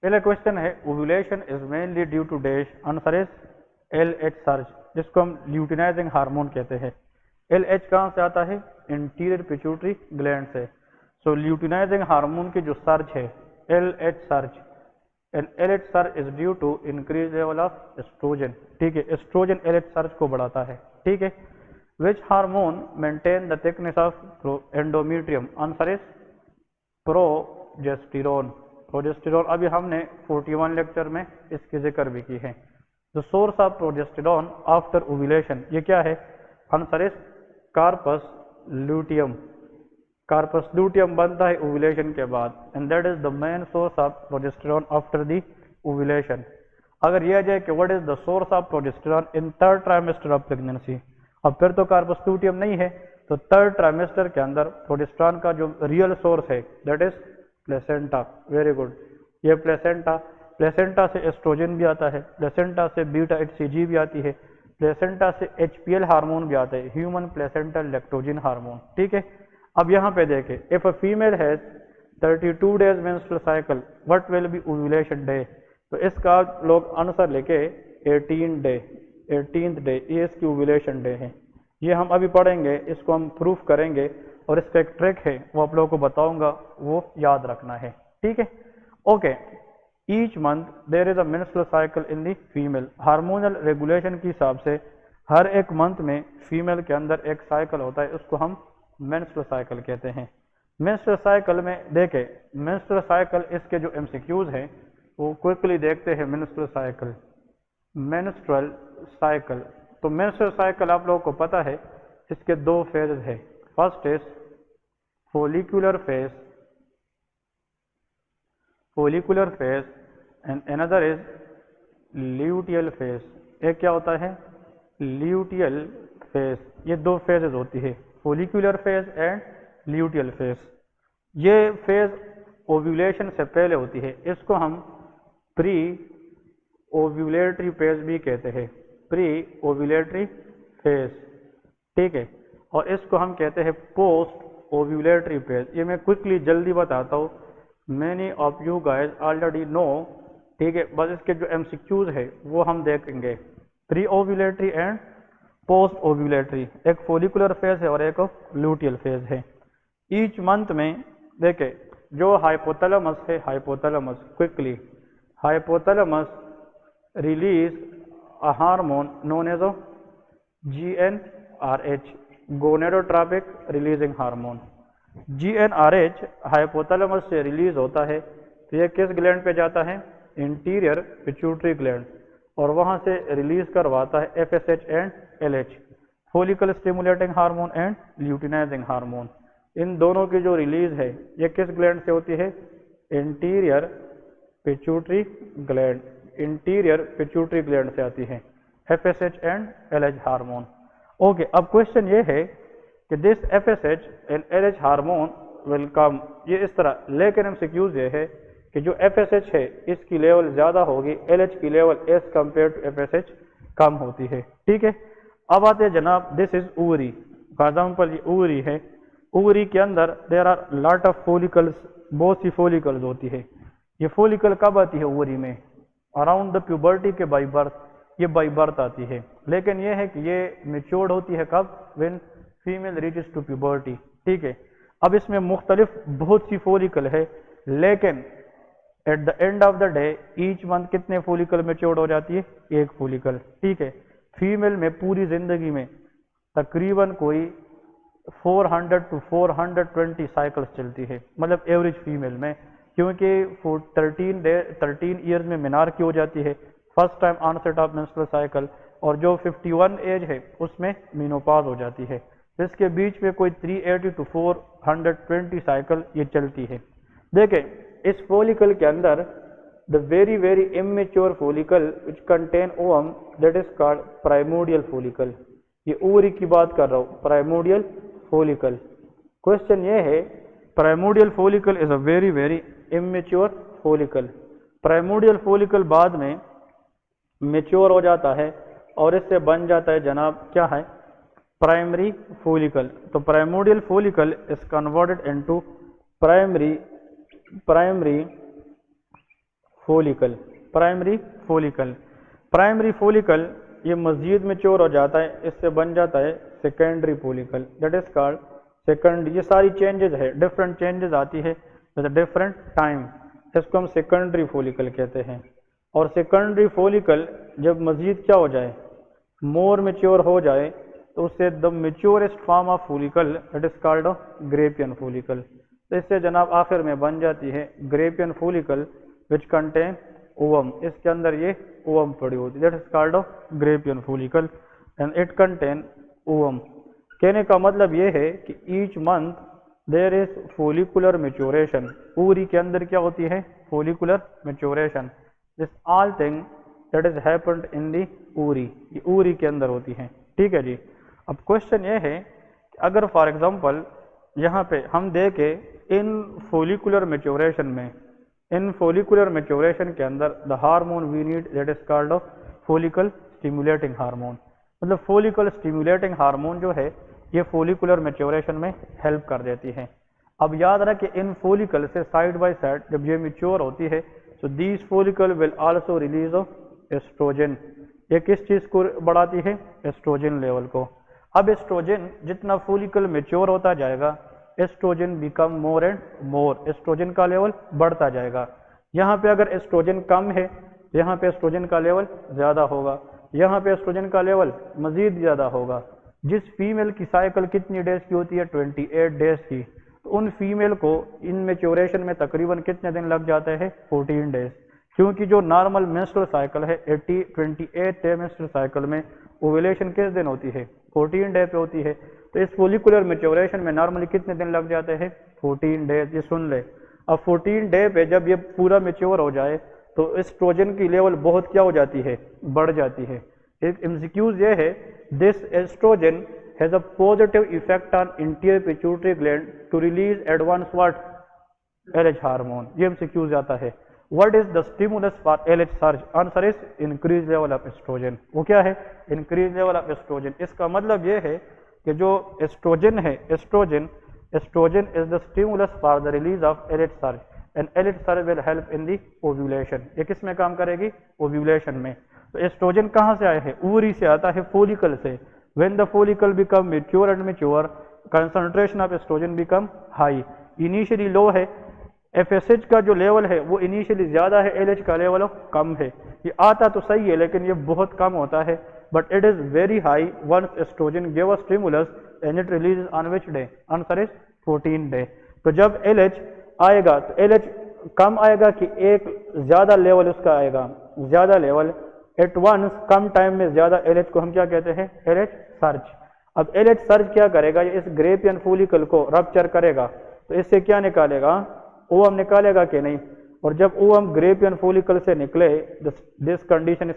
पहला क्वेश्चन है ovulation is mainly due to dash. Answer is LH surge, जिसको हम ल्यूटिनाइजिंग हार्मोन कहते हैं। LH कहाँ से आता है? इंटीरियर पिट्यूटरी ग्लैंड से। सो ल्यूटिनाइजिंग हार्मोन की जो सर्ज है LH surge, and LH surge is due to increase level of estrogen, ठीक है। एस्ट्रोजन LH सर्ज को बढ़ाता है, ठीक है। Which hormone maintain the thickness of endometrium? Answer is progesterone. Progesterone अभी हमने 41 लेक्चर में इसकी जिक्र भी की है। The source of progesterone after ovulation, ये क्या है? Answer is corpus luteum. Corpus luteum बनता है ओव्यूलेशन के बाद, and that is the main source of progesterone after the ovulation. अगर यह जाए कि what is the source of progesterone in third trimester of pregnancy, अब फिर तो कार्पस ल्यूटियम नहीं है, तो थर्ड ट्राइमेस्टर के अंदर प्रोजेस्टेरॉन का जो रियल सोर्स है that is placenta. Very good, ये प्लेसेंटा से एस्ट्रोजन भी आता है, प्लेसेंटा से बीटा HCG भी आती है, प्लेसेंटा से HPL हार्मोन भी आता है, ह्यूमन प्लेसेंटल लैक्टोजन हार्मोन, ठीक है। अब यहाँ पे देखें, if a female has 32 days menstrual cycle, what will be ovulation day? तो इसका लोग आंसर लेके 18th डे ये इसकी ओव्यूलेशन डे है। ये हम अभी पढ़ेंगे, इसको हम प्रूफ करेंगे, और इसका एक ट्रिक है वो आप लोगों को बताऊंगा, वो याद रखना है, ठीक है। Okay, each month there is a menstrual cycle in the female. Hormonal regulation के हिसाब से हर एक मंथ में फीमेल के अंदर एक साइकिल होता है, उसको हम मेंस्ट्रुअल साइकिल कहते हैं। मेंस्ट्रुअल साइकिल में देखें, मेंस्ट्रुअल साइकिल इसके जो MCQs हैं वो क्विकली देखते हैं। मेंस्ट्रुअल साइकिल, तो मेंस्ट्रुअल साइकिल आप लोगों को पता है इसके दो फेज है। First is follicular phase and another is luteal phase। एक क्या होता है? ल्यूटियल फेज, ये दो फेजेस होती है, follicular phase and luteal phase. ये फेज ओव्यूलेशन से पहले होती है, इसको हम प्री ओव्यूलेटरी फेज भी कहते हैं, प्री ओव्यूलेटरी फेज, ठीक है। और इसको हम कहते हैं पोस्ट ओव्यूलेटरी फेज। ये मैं क्विकली जल्दी बताता हूँ, many of you guys already know, ठीक है, बस इसके जो एमसीक्यूज है वो हम देखेंगे। Pre ovulatory and post ovulatory, एक फोलिकुलर फेज है और एक ल्यूटियल फेज है। ईच मंथ में देखे जो हाइपोथैलेमस है, hypothalamus quickly, hypothalamus release a hormone known as GnRH, gonadotropic releasing hormone. GnRH hypothalamus से रिलीज होता है, तो ये किस ग्लैंड पे जाता है, इंटीरियर पिट्यूटरी ग्लैंड, और वहां से रिलीज करवाता है FSH and LH, follicle stimulating hormone and luteinizing hormone. इन दोनों की जो रिलीज है ये किस ग्लैंड से होती है, interior pituitary gland, interior pituitary gland से आती है FSH and LH hormone. Okay, अब क्वेश्चन ये है कि this FSH and LH hormone will come, ये इस तरह, लेकिन एमसीक्यूज ये है कि जो FSH है इसकी लेवल ज्यादा होगी, LH की level as compare to FSH कम होती है, ठीक है। अब आते हैं जनाब, this is ovary, for example ये ओवरी है, ओवरी के अंदर there are lot of follicles, बहुत सी फोलिकल्स होती है। ये फोलिकल कब आती है ओवरी में, अराउंड द प्यूबर्टी के बाई बर्थ, ये बाई बर्थ आती है, लेकिन ये है कि ये मेच्योर्ड होती है कब, when female reaches to puberty, ठीक है। अब इसमें मुख्तलिफ बहुत सी फोलिकल है, लेकिन at the end of the day each month कितने फोलिकल मेच्योर्ड हो जाती है, एक फोलिकल, ठीक है। फीमेल में पूरी जिंदगी में तकरीबन कोई 400 to 420 साइकिल्स चलती है, मतलब एवरेज फीमेल में, क्योंकि 13 ईयर्स में मिनार्की हो जाती है, first time onset of menstrual cycle, और जो 51 एज है उसमें मीनोपॉज हो जाती है, इसके बीच में कोई 380 to 420 साइकिल ये चलती है। देखें इस फोलिकल के अंदर the very very immature follicle which contain ovum, that is called primordial follicle. ये ओवरी की बात कर रहा हूँ, प्राइमोडियल फोलिकल। क्वेश्चन ये है, primordial follicle is a very very immature follicle. Primordial follicle बाद में मेच्योर हो जाता है और इससे बन जाता है जनाब, क्या है, प्राइमरी फोलिकल। तो primordial follicle is converted into primary follicle, primary follicle. Primary follicle ये मजीद मेच्योर हो जाता है, इससे बन जाता है secondary follicle, that is called second. ये सारी चेंजेस है, डिफरेंट चेंजेस आती है विद डिफरेंट टाइम, इसको हम सेकेंडरी फोलिकल कहते हैं। और सेकेंडरी फोलिकल जब मजीद क्या हो जाए, मोर मेच्योर हो जाए, तो उससे the maturest form of follicle, that is called Graafian follicle. तो इससे जनाब आखिर में बन जाती है Graafian follicle which contain ovum, इसके अंदर ये ओवम पड़ी होती है, that is called Graafian follicle and it contain ovum. कहने का मतलब ये है कि each month there is follicular maturation, ovary के अंदर क्या होती है, follicular maturation. This all thing that is happened in the ovary, ये ओवरी के अंदर होती है, ठीक है जी। अब क्वेश्चन ये है कि अगर फॉर एग्जांपल यहाँ पे हम देखें इन फोलिकुलर मेच्योरेशन में, इन फोलिकुलर मेच्योरेशन के अंदर the hormone we need that is called follicle stimulating hormone, मतलब फोलिकल स्टिमुलेटिंग हार्मोन जो है ये फोलिकुलर मेच्योरेशन में हेल्प कर देती है। अब याद रखें इन फोलिकल से साइड बाय साइड जब ये मेच्योर होती है, तो these follicle will also release estrogen. ये किस चीज को बढ़ाती है, एस्ट्रोजन लेवल को। अब एस्ट्रोजन जितना फोलिकल मेच्योर होता जाएगा, estrogen become more and more, estrogen का लेवल बढ़ता जाएगा। यहाँ पे अगर एस्ट्रोजन कम है, यहाँ पे एस्ट्रोजन का लेवल ज्यादा होगा, यहाँ पे एस्ट्रोजन का लेवल मजीद ज्यादा होगा। जिस फीमेल की साइकिल कितनी डेज की होती है, 28 डेज की, तो उन फीमेल को इन मेच्योरेशन में तकरीबन कितने दिन लग जाते हैं, 14 डेज, क्योंकि जो नॉर्मल मेंस्ट्रुअल साइकिल है 28 डे मेंस्ट्रुअल साइकिल में ओव्यूलेशन किस दिन होती है, 14 डे पे होती है। तो इस फोलिकुलर मेच्योरेशन में नॉर्मली कितने दिन लग जाते हैं, 14 डेज, ये सुन ले। अब 14 डे पे जब ये पूरा मेच्योर हो जाए तो एस्ट्रोजन की लेवल बहुत क्या हो जाती है, बढ़ जाती है। एक एमसीक्यूज ये है, this estrogen has a positive effect on interior pituitary gland to release advance what LH hormone. ये एमसीक्यूज आता है। What is the stimulus for LH surge? Answer is increase level of estrogen. वो क्या है? Increase level of estrogen. इसका मतलब ये है कि जो एस्ट्रोजन है, estrogen is the stimulus for the release of LH surge and LH surge will help in the ovulation. ये किस में काम करेगी? ओव्यूलेशन में। तो एस्ट्रोजन कहाँ से आए हैं? ओवरी से आता है, फोलिकल से। When the follicle become mature and mature, concentration of estrogen become high. Initially low है, FSH का जो लेवल है वो इनिशियली ज़्यादा है, LH का लेवल कम है। ये आता तो सही है लेकिन ये बहुत कम होता है, but it is very high once estrogen give a stimulus and it release on which day? Answer is 14 day. तो जब LH आएगा तो LH कम आएगा कि एक ज़्यादा लेवल उसका आएगा, ज़्यादा लेवल एट वंस, कम टाइम में ज़्यादा LH को हम क्या कहते हैं? LH surge. अब LH सर्ज क्या करेगा? इस ग्रेपियन फोलिकल को रप्चर करेगा, तो इससे क्या निकालेगा? ओवम निकालेगा कि नहीं? और जब ओवम ग्रेपियन फोलिकल से निकले, this condition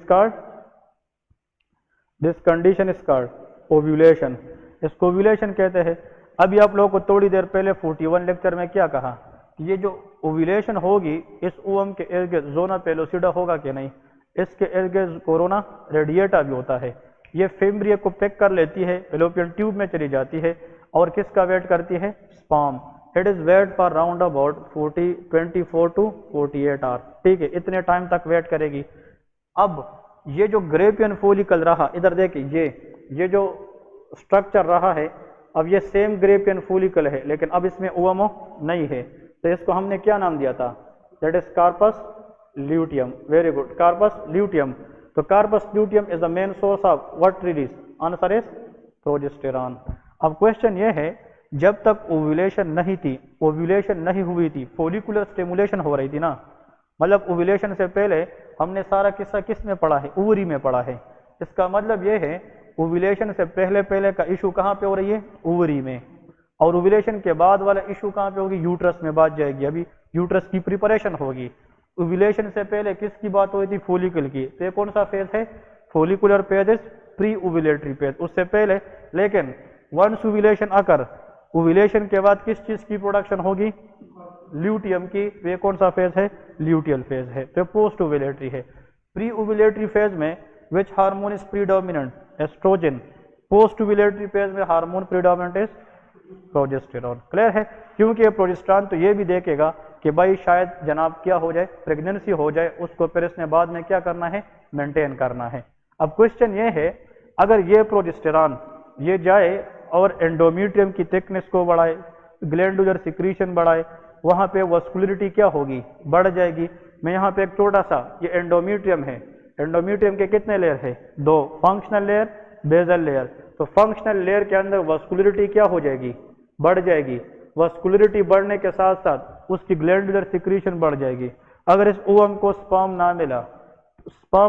is called ovulation. इसको ओव्यूलेशन कहते हैं। अभी आप लोगों को थोड़ी देर पहले 41 लेक्चर में क्या कहा कि ये जो ओव्यूलेशन होगी इस ओवम के इर्द गिर्द जोना पेलोसिडा होगा कि नहीं? इसके इर्द गिर्द कोरोना रेडिएटा भी होता है। ये फेम्ब्रिया को पैक कर लेती है, फेलोपियन ट्यूब में चली जाती है और किसका वेट करती है? Sperm. It is wait for round about 24 to 48 hour. ठीक है, इतने टाइम तक वेट करेगी। अब ये जो ग्रेपियन फोलिकल रहा, इधर देखिए ये जो स्ट्रक्चर रहा है, अब ये सेम ग्रेपियन फोलिकल है लेकिन अब इसमें ओवमो नहीं है, तो इसको हमने क्या नाम दिया था? That is corpus luteum. Very good, corpus luteum. तो corpus luteum is the main source of what release? Answer is progesterone. अब क्वेश्चन ये है, जब तक ओव्यूलेशन नहीं थी, ओव्यूलेशन नहीं हुई थी, फोलिकुलर स्टिमुलेशन हो रही थी ना, मतलब ओव्यूलेशन से पहले हमने सारा किस्सा किस में पढ़ा है? ओवरी में पढ़ा है। इसका मतलब ये है ओव्यूलेशन से पहले का इशू कहाँ पे हो रही है? ओवरी में। और ओव्यूलेशन के बाद वाला इशू कहाँ पे होगी? यूट्रस में बात जाएगी। अभी यूट्रस की प्रिपरेशन होगी। ओव्यूलेशन से पहले किसकी बात हुई थी? फोलिकल की। तो ये कौन सा फेज है? Follicular phase is pre ovulatory phase, उससे पहले। लेकिन वंस ओव्यूलेशन अकर, ओव्यूलेशन के बाद किस चीज की प्रोडक्शन होगी? ल्यूटियम की। तो ये कौन सा फेज है? ल्यूटियल फेज है। तो पोस्ट ओव्यूलेटरी है। प्री ओव्यूलेटरी फेज में which hormone is predominant? Estrogen. Post ovulatory phase में hormone predominant is progesterone. Clear है? क्योंकि ये प्रोजेस्टेरॉन तो ये भी देखेगा कि भाई शायद जनाब क्या हो जाए, प्रेगनेंसी हो जाए, उसको फिर इसने बाद में क्या करना है? मेंटेन करना है। अब क्वेश्चन ये है, अगर ये प्रोजेस्टेरॉन ये जाए और एंडोमेट्रियम की थिकनेस को बढ़ाए, ग्लैंडुलर सिक्रीशन बढ़ाए, वहां पे वस्कुलरिटी क्या होगी? बढ़ जाएगी। मैं यहाँ पे एक छोटा सा, ये एंडोमेट्रियम है, एंडोमेट्रियम के कितने लेयर है? 2, फंक्शनल लेयर, बेजल लेयर। तो फंक्शनल लेयर के अंदर वस्कुलरिटी क्या हो जाएगी? बढ़ जाएगी। वस्कुलरिटी बढ़ने के साथ साथ उसकी ग्लैंडुलर सिक्रीशन बढ़ जाएगी। अगर इस ओवम को स्पर्म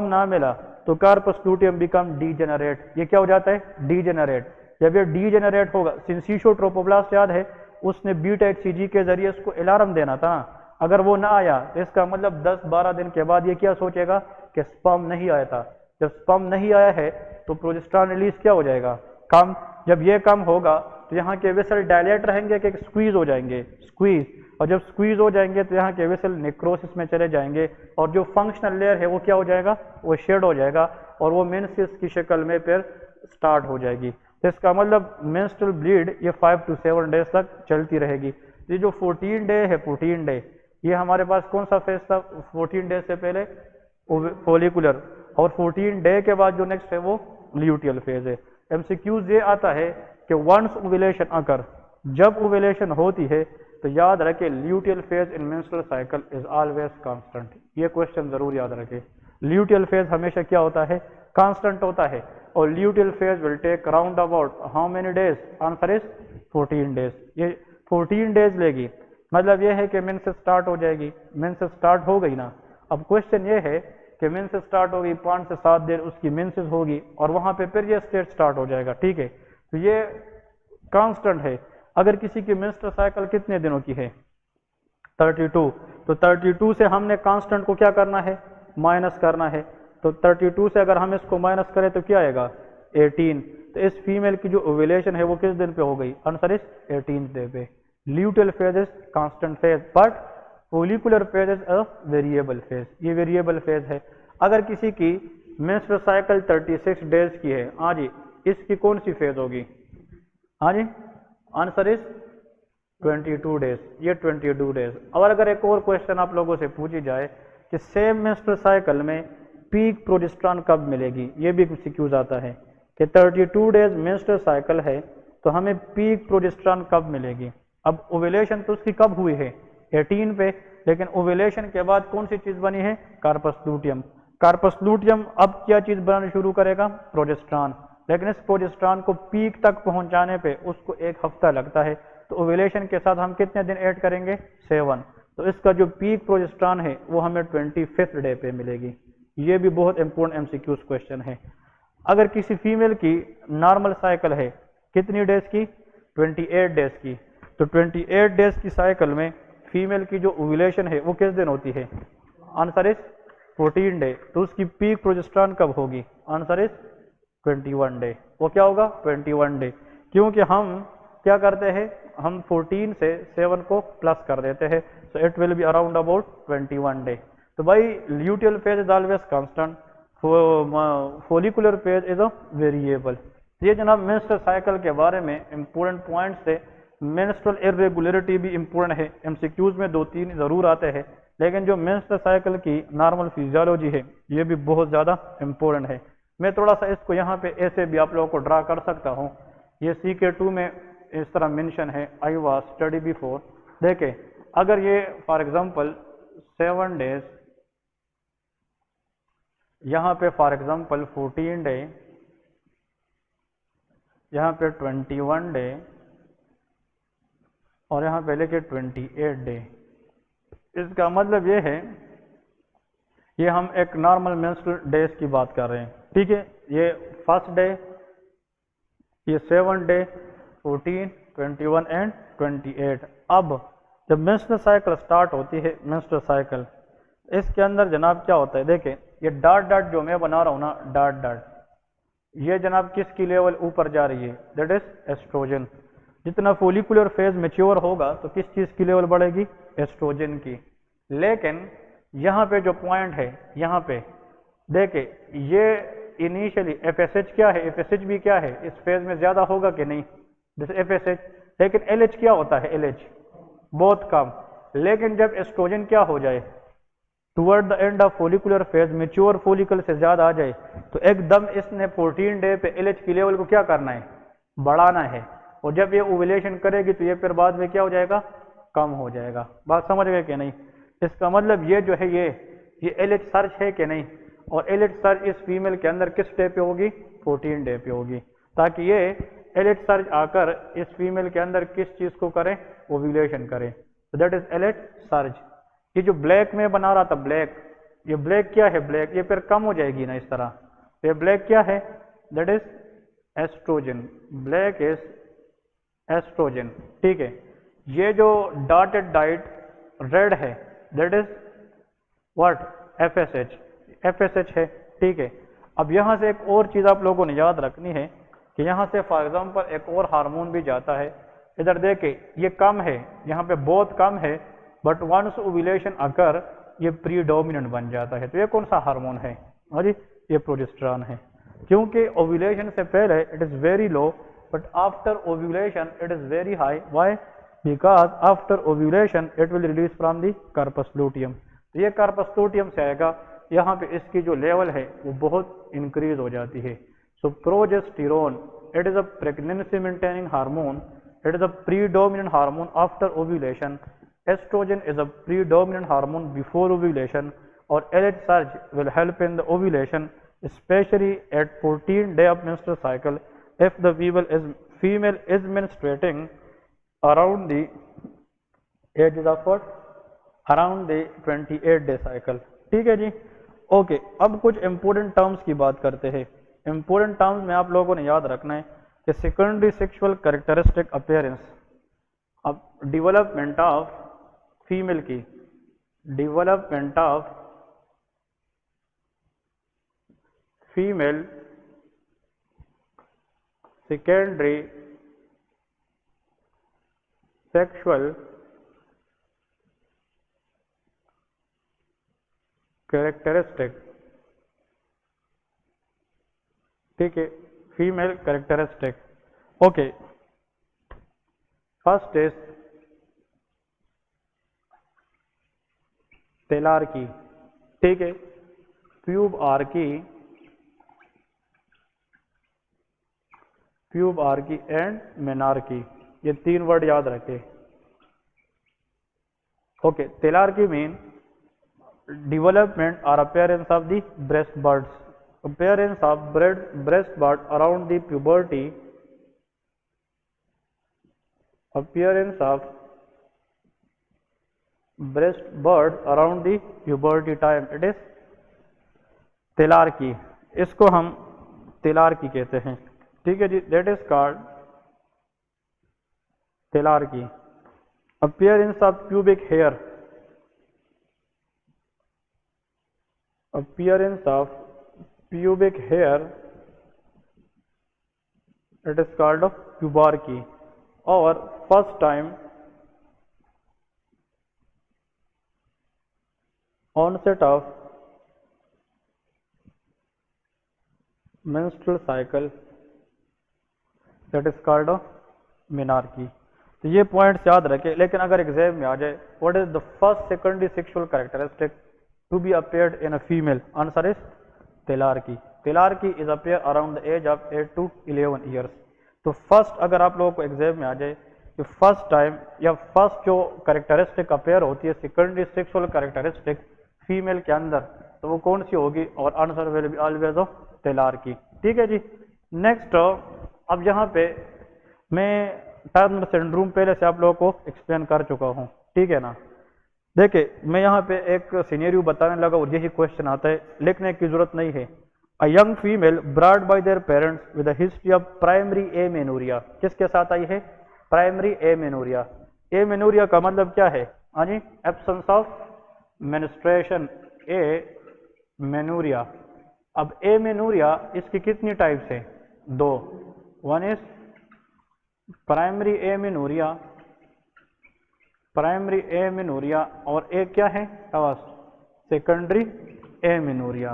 ना मिला तो कार्पस ल्यूटियम बिकम डीजेनरेट। ये क्या हो जाता है? डीजेनरेट। जब ये डीजेनरेट होगा, सिंसिशो ट्रोपोब्लास्ट याद है, उसने B-HCG के जरिए उसको अलार्म देना था ना, अगर वो ना आया तो इसका मतलब 10-12 दिन के बाद ये क्या सोचेगा कि स्पर्म नहीं आया था। जब स्पर्म नहीं आया है तो प्रोजेस्टेरॉन रिलीज क्या हो जाएगा? कम। जब ये कम होगा तो यहाँ के वेसल डायलेट रहेंगे कि स्क्वीज हो जाएंगे? स्क्वीज। और जब स्क्वीज हो जाएंगे तो यहाँ के वेसल नेक्रोसिस में चले जाएंगे और जो फंक्शनल लेयर है वो क्या हो जाएगा? वो शेड हो जाएगा और वो मेंसेस की शक्ल में फिर स्टार्ट हो जाएगी। तो इसका मतलब मेंस्ट्रुअल ब्लीड ये 5 to 7 डेज तक चलती रहेगी। ये जो 14 डे है, 14 डे, ये हमारे पास कौन सा फेज था? 14 डे से पहले फोलिकुलर, और 14 डे के बाद जो नेक्स्ट है वो ल्यूटियल फेज है। एमसीक्यूज ये आता है कि वंस ओव्यूलेशन अकर, जब ओव्यूलेशन होती है तो याद रखे luteal phase in menstrual cycle is always constant. ये क्वेश्चन जरूर याद रखे। ल्यूटियल फेज हमेशा क्या होता है? कांस्टेंट होता है। और luteal phase will take round about how many days? Answer is 14 days. ये 14 डेज लेगी, मतलब ये है कि मेंसेस स्टार्ट हो जाएगी। मेंसेस स्टार्ट हो गई ना, अब क्वेश्चन ये है कि मेंसेस स्टार्ट होगी, 5 से 7 दिन उसकी मेंसेस होगी और वहां पे फिर ये स्टेज स्टार्ट हो जाएगा। ठीक है, तो ये कांस्टेंट है। अगर किसी की मेंस्ट्रुअल साइकिल कितने दिनों की है? 32। तो 32 से हमने कांस्टेंट को क्या करना है? माइनस करना है। तो 32 से अगर हम इसको माइनस करें तो क्या आएगा 18। तो इस फीमेल की जो ओव्यूलेशन है वो किस दिन पे हो गई, आंसर इज 18th डे पे। Luteal phase is constant phase but follicular phase is a variable phase, ये वेरिएबल फेज है। अगर किसी की मेंस्ट्रुअल साइकिल 36 डेज की है, हाँ जी, इसकी कौन सी फेज होगी, हाँ जी, आंसर इज 22 डेज, ये 22 डेज। और अगर एक और क्वेश्चन आप लोगों से पूछी जाए कि सेम मेंस्ट्रुअल साइकिल में पीक प्रोजेस्टेरॉन कब मिलेगी, ये भी एक्सक्यूज आता है कि 32 डेज मेंस्ट्रुअल साइकिल है तो हमें पीक प्रोजेस्टेरॉन कब मिलेगी। अब ओव्यूलेशन तो उसकी कब हुई है 18 पे, लेकिन ओव्यूलेशन के बाद कौन सी चीज बनी है, कार्पस लूटियम। कार्पस लूटियम अब क्या चीज बनानी शुरू करेगा, प्रोजेस्टेरॉन। लेकिन इस प्रोजेस्टेरॉन को पीक तक पहुंचाने पे उसको 1 हफ्ता लगता है। तो ओव्यूलेशन के साथ हम कितने दिन ऐड करेंगे, 7। तो इसका जो पीक प्रोजेस्टेरॉन है वो हमें 25th डे पे मिलेगी। ये भी बहुत इंपॉर्टेंट एमसीक्यूज क्वेश्चन है। अगर किसी फीमेल की नॉर्मल साइकिल है कितनी डेज की, 28 डेज की, तो 28 डेज की साइकिल में फीमेल की जो ओव्यूलेशन है वो किस दिन होती है, आंसर इज 14 डे। तो उसकी पीक प्रोजेस्टेरॉन कब होगी, आंसर इज 21 डे। वो क्या होगा 21 डे, क्योंकि हम क्या करते हैं, हम 14 से 7 को प्लस कर देते हैं, so it will be around about 21 day. तो भाई luteal phase is always constant, follicular phase is a variable. ये जनाब मेंस्ट्रुअल साइकिल के बारे में इंपॉर्टेंट पॉइंट्स थे। मेंस्ट्रुअल इरेगुलरिटी भी इंपॉर्टेंट है, एमसीक्यूज में 2-3 जरूर आते हैं, लेकिन जो मेंस्ट्रुअल साइकिल की नॉर्मल फिजियोलॉजी है ये भी बहुत ज़्यादा इंपॉर्टेंट है। मैं थोड़ा सा इसको यहाँ पे ऐसे भी आप लोगों को ड्रा कर सकता हूँ, ये CK2 में इस तरह मेंशन है, आई वाज स्टडी बिफोर। देखे अगर ये फॉर एग्जांपल 7 डेज, यहाँ पे फॉर एग्जांपल 14 डे, यहाँ पे 21 डे और यहाँ पे लेके 28 डे। इसका मतलब ये है, ये हम एक नॉर्मल मेंस्ट्रुअल डेज की बात कर रहे हैं, ठीक है। ये फर्स्ट डे, ये 7 डे, 14, 21 एंड 28। अब जब मेंस्ट्रुअल साइकिल स्टार्ट होती है, मेंस्ट्रुअल साइकिल, इसके अंदर जनाब क्या होता है, देखें ये डॉट डॉट जो मैं बना रहा हूँ ना, डॉट डॉट, ये जनाब किसकी लेवल ऊपर जा रही है, दैट इज एस्ट्रोजन। जितना फोलिकुलर फेज मेच्योर होगा तो किस चीज की लेवल बढ़ेगी, एस्ट्रोजन की। लेकिन यहाँ पे जो पॉइंट है, यहाँ पे देखे ये इनिशियली FSH क्या है, FSH भी क्या है, इस फेज में ज्यादा होगा कि नहीं, जैसे FSH। लेकिन LH क्या होता है, LH बहुत कम। लेकिन जब एस्ट्रोजन क्या हो जाए, toward the end of follicular phase, mature follicle से ज्यादा आ जाए, तो एकदम इसने 14 डे पे LH की लेवल को क्या करना है, बढ़ाना है। और जब ये ओव्यूलेशन करेगी तो ये फिर बाद में क्या हो जाएगा, कम हो जाएगा। बात समझ गए कि नहीं। इसका मतलब ये जो है, ये LH सर्च है कि नहीं, और LH सर्च इस फीमेल के अंदर किस डे पे होगी, 14 डे पे होगी, ताकि ये LH सर्च आकर इस फीमेल के अंदर किस चीज को करें, ओव्यूलेशन करें। तो दैट इज LH सर्च। ये जो ब्लैक में बना रहा था, ब्लैक, ये ब्लैक क्या है, ब्लैक ये फिर कम हो जाएगी ना इस तरह। ये ब्लैक क्या है, that is estrogen, black is estrogen, ठीक है। ये जो डॉटेड डाइट रेड है, that is what, FSH, FSH है, ठीक है। अब यहाँ से एक और चीज आप लोगों ने याद रखनी है कि यहाँ से फॉर एग्जांपल एक और हार्मोन भी जाता है। इधर देखे ये कम है, यहाँ पे बहुत कम है, बट वंस ओव्यूलेशन अकर ये प्रीडोमिनेंट बन जाता है। तो ये कौन सा हार्मोन है, हाँ जी, ये प्रोजेस्टेरॉन है। क्योंकि ओव्यूलेशन से पहले it is very low, but after ovulation it is very high. Why, because after ovulation it will release from the corpus luteum. तो ये कार्पस लूटियम से आएगा, यहाँ पे इसकी जो लेवल है वो बहुत इंक्रीज हो जाती है। So progesterone it is a pregnancy maintaining hormone, it is a predominant hormone after ovulation. Estrogen is a predominant hormone before ovulation, or LH surge will help in the ovulation, especially at 14 day of menstrual cycle if the female is menstruating around the age of what, around the 28 day cycle। ठीक है जी, okay. अब कुछ important terms की बात करते हैं। Important terms में आप लोगों ने याद रखना है कि सेकेंडरी सेक्सुअल कैरेक्टरिस्टिक अपीयरेंस, अब डेवलपमेंट ऑफ फीमेल की, development of female secondary sexual characteristic, ठीक है, female characteristic. Okay, first is thelarche, ठीक है, प्यूबआर्की, प्यूबआर्की एंड मेनार्की, ये तीन वर्ड याद रखें। Okay, thelarche mean development or appearance of the breast buds, appearance of breast bud around the puberty, appearance of breast bud around the puberty time, it is तेलार्की, इसको हम तेलार्की कहते हैं, ठीक है जी, that is called तेलार्की। appearance of pubic hair, appearance of pubic hair, it is called pubarchy, or first time onset of menstrual cycle, that is called menarche। तो ये points याद रखें, लेकिन अगर एग्जाम में आ जाए what is the first secondary sexual characteristic to be appeared in a female, answer is तेलार्की। तेलार्की is appear around the age of 8 to 11 years। तो first अगर आप लोगों को एग्जाम में आ जाए कि फर्स्ट टाइम या फर्स्ट जो कैरेक्टरिस्टिक अपेयर होती है सेकेंडरी सेक्सुअल कैरेक्टरिस्टिक फीमेल के अंदर, तो वो कौन सी होगी, और answer will be always of thelarche, ठीक है जी। नेक्स्ट, अब यहाँ पे मैं टर्नर सिंड्रोम पहले से आप लोगों को एक्सप्लेन कर चुका हूँ, ठीक है ना। देखिए, मैं यहाँ पे एक सिनेरियो बताने लगा और यही क्वेश्चन आता है, लिखने की जरूरत नहीं है। A young female brought by their parents with a history of primary amenorrhoea, किसके साथ आई है, प्राइमरी एमेनोरिया। एमेनोरिया का मतलब क्या है, हाँ जी, एब्सेंस ऑफ मेंस्ट्रुएशन, एमेनोरिया। अब एमेनोरिया इसकी कितनी टाइप्स है, दो, one is primary amenorrhoea, primary amenorrhoea, और एक क्या है, सेकेंडरी एमेनोरिया।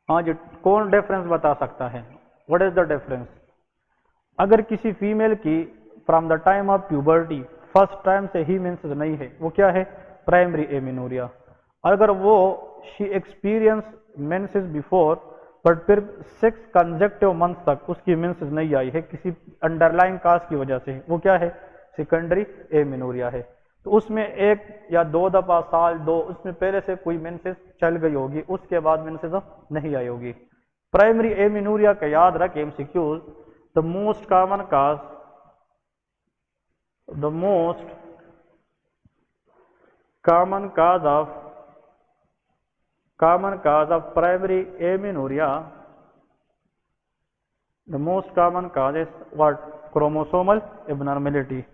हाँ जी, कौन डिफरेंस बता सकता है, व्हाट इज द डिफरेंस। अगर किसी फीमेल की from the time of puberty first time से ही मेंसेस नहीं है, वो क्या है, प्राइमरी एमेनोरिया। अगर वो she experience menses before but फिर 6 कंसेक्टिव मंथ्स तक उसकी मेंसेस नहीं आई है किसी अंडरलाइन काज की वजह से, वो क्या है, सेकेंडरी एमेनोरिया है। तो उसमें एक या दो दफा साल दो उसमें पहले से कोई मेंसेस चल गई होगी, उसके बाद मेंसेस नहीं आई होगी। प्राइमरी एमेनोरिया का याद रखें MCQs, the most common cause, the most common cause of primary amenorrhoea, the most common cause is what, chromosomal abnormality.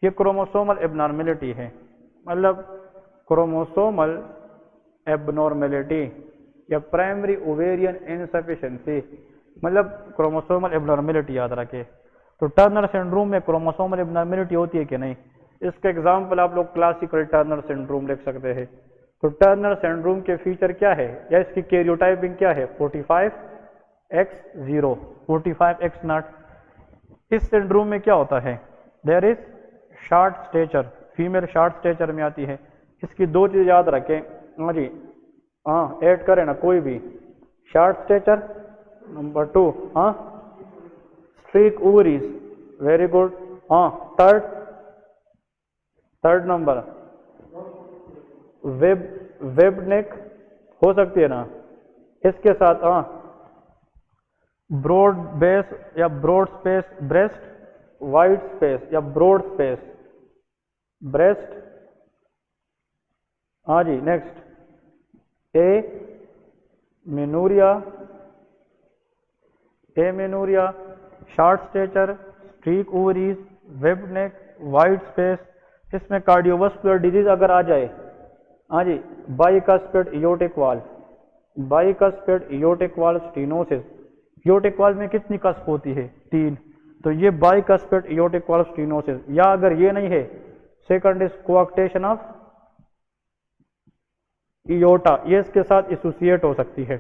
ये क्रोमोसोमल एबनॉर्मेलिटी है, मतलब क्रोमोसोमल एबनॉर्मेलिटी या प्राइमरी ओवेरियन इनसफिशिएंसी, मतलब क्रोमोसोमल एबनॉर्मेलिटी याद रखे। तो टर्नर सिंड्रोम में chromosomal abnormality होती है कि नहीं, इसका एग्जांपल आप लोग क्लासिकल टर्नर सिंड्रोम लिख सकते हैं। तो टर्नर सिंड्रोम के फीचर क्या है, या इसकी कैरियोटाइपिंग क्या है, 45X0, 45X0। इस सिंड्रोम में क्या होता है, there is short stature, female short stature में आती है। इसकी दो चीज याद रखें, हाँ जी, हाँ ऐड करें ना कोई भी, शॉर्ट स्टेचर, नंबर 2 हाँ स्ट्रीक ओवरीज, वेरी गुड, हाँ थर्ड नंबर वेब नेक हो सकती है ना, इसके साथ हाँ ब्रॉड बेस या broad space breast, wide space या ब्रॉड स्पेस ब्रेस्ट, हाँ जी। Next amenorrhoea, short stature, streak ovaries, web neck, wide space. इसमें कार्डियोवास्कुलर डिजीज अगर आ जाए, हाँ जी, bicuspid aortic valve, bicuspid aortic valve stenosis, aortic valve में कितनी कस्प होती है? 3, तो ये बाइकस्पेड एयोर्टिक वाल्व स्टेनोसिस, या अगर ये नहीं है, सेकंड इज कोआक्टेशन ऑफ एयोर्टा, ये इसके साथ एसोसिएट हो सकती है।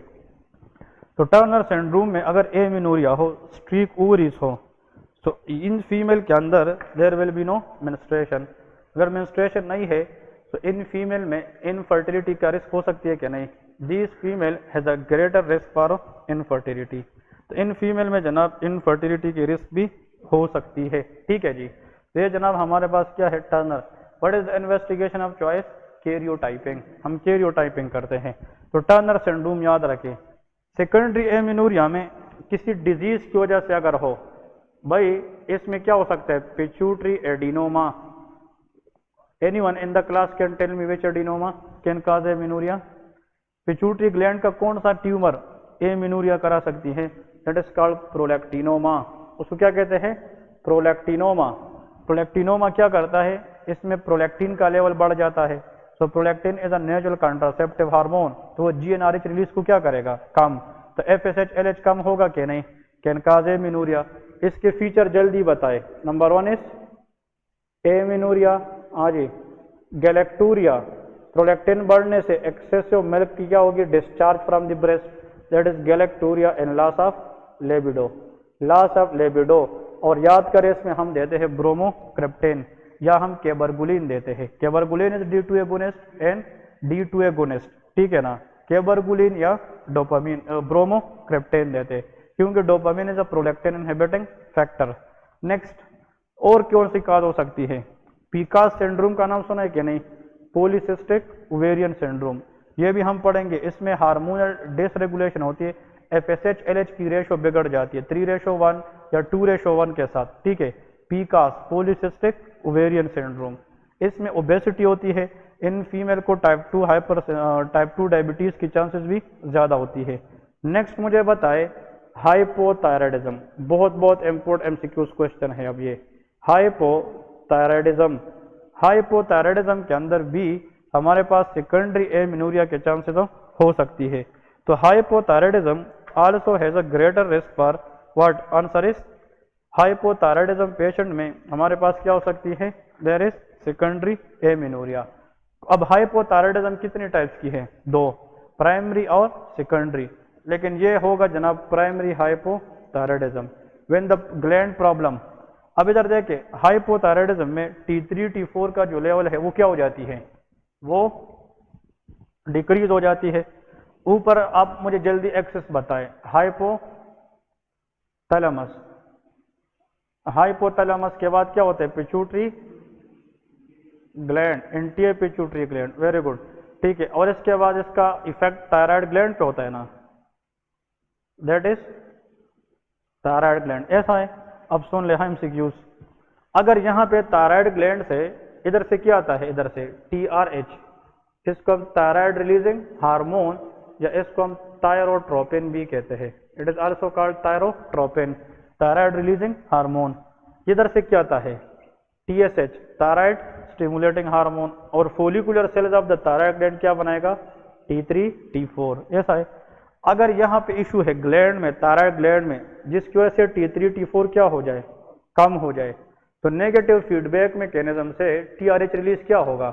तो टर्नर सिंड्रोम में अगर एमिनोरिया हो, स्ट्रीक ओवरीज हो, तो इन फीमेल के अंदर there will be no menstruation. अगर मेंस्ट्रुएशन नहीं है तो इन फीमेल में इनफर्टिलिटी का रिस्क हो सकती है कि नहीं? This female has a greater risk for infertility, तो इन फीमेल में जनाब इनफर्टिलिटी की रिस्क भी हो सकती है। ठीक है जी, तो ये जनाब हमारे पास क्या है? Turner. What is the investigation of choice? Karyotyping, हम कैरियोटाइपिंग करते हैं। तो टर्नर सिंड्रोम याद रखें। सेकेंडरी एमिनोरिया में किसी डिजीज की वजह से अगर हो, भाई इसमें क्या हो सकता है? Pituitary adenoma. Anyone in the class can tell me which adenoma can cause amenorrhoea? Pituitary gland का कौन सा ट्यूमर एमिनोरिया करा सकती है? That is called prolactinoma. उसको क्या कहते हैं? प्रोलैक्टिनोमा। प्रोलैक्टिनोमा क्या करता है? इसमें प्रोलैक्टिन का लेवल बढ़ जाता है। So prolactin is a natural contraceptive hormone, तो वो जीएनआरएच रिलीज को क्या करेगा? कम। तो एफएसएच एलएच कम होगा कि नहीं? Can cause amenorrhoea. इसके फीचर जल्दी बताए। नंबर 1 इज एमिनोरिया, हाँ जी, गैलेक्टूरिया। प्रोलैक्टिन बढ़ने से एक्सेसिव मिल्क की क्या होगी? Discharge from the breast, that is galactorrhoea and loss of libido, loss of libido. और याद करें इसमें हम देते हैं ब्रोमोक्रिप्टेन या हम केबरगुलिन देते हैं। Cabergoline is D2 agonist and D2 agonist, ठीक है ना? केबरगुलिन या डोपामिन ब्रोमोक्रिप्टेन देते हैं क्योंकि dopamine is a prolactin inhibiting factor. Next, और कौन सी काज हो सकती है? पीकास सिंड्रोम का नाम सुना है कि नहीं? पॉलीसिस्टिक ओवेरियन सिंड्रोम, ये भी हम पढ़ेंगे। इसमें हार्मोनल डिसरेगुलेशन होती है, एफएसएच एलएच की रेशो बिगड़ जाती है 3:1 या 2:1 के साथ, ठीक है? पीकास पॉलीसिस्टिक ओवेरियन सिंड्रोम। इसमें ओबेसिटी होती है, इन फीमेल को टाइप 2 डायबिटीज की चांसेस भी ज्यादा होती है। नेक्स्ट मुझे बताए हाइपोथायराइडिज्म, बहुत इंपोर्टेंट एमसीक्यूज क्वेश्चन है। अब ये हाइपोथायराइडिज्म, हाइपोथायराइडिज्म के अंदर भी हमारे पास सेकेंडरी एमिनोरिया के चांसेस हो सकती है। तो hypothyroidism also has a greater risk for what? Answer is hypothyroidism patient में हमारे पास क्या हो सकती है? There is secondary amenorrhoea. अब हाइपोथायराइडिज्म कितने टाइप्स की है? 2, प्राइमरी और सेकेंडरी। लेकिन ये होगा जनाब primary hypothyroidism when the gland problem. अब इधर देखें, हाइपोथायराइडिज्म में T3 T4 का जो लेवल है वो क्या हो जाती है? वो डिक्रीज हो जाती है। ऊपर आप मुझे जल्दी एक्सेस बताएं। हाइपोथैलेमस, हाइपोथैलेमस के बाद क्या होता है? Pituitary gland, anterior pituitary gland, very good, ठीक है। और इसके बाद इसका इफेक्ट थायराइड ग्लैंड पे होता है ना, दैट इज थायराइड ग्लैंड, ऐसा है। अब सुन ले एमसीक्यूज, अगर यहाँ पे थायराइड ग्लैंड से इधर से क्या आता है? इधर से TRH, इसको हम थायराइड रिलीजिंग हार्मोन या इसको हम थायरोट्रोपिन भी कहते हैं। It is also called thyrotropin, thyroid releasing hormone. इधर से क्या आता है? TSH, thyroid stimulating hormone. और follicular cells of the thyroid gland क्या बनाएगा? T3 T4, ऐसा है। अगर यहाँ पे इशू है ग्लैंड में, थायराइड ग्लैंड में, जिसकी वजह से T3 T4 क्या हो जाए? कम हो जाए, तो नेगेटिव फीडबैक मैकेनिज्म से TRH रिलीज क्या होगा?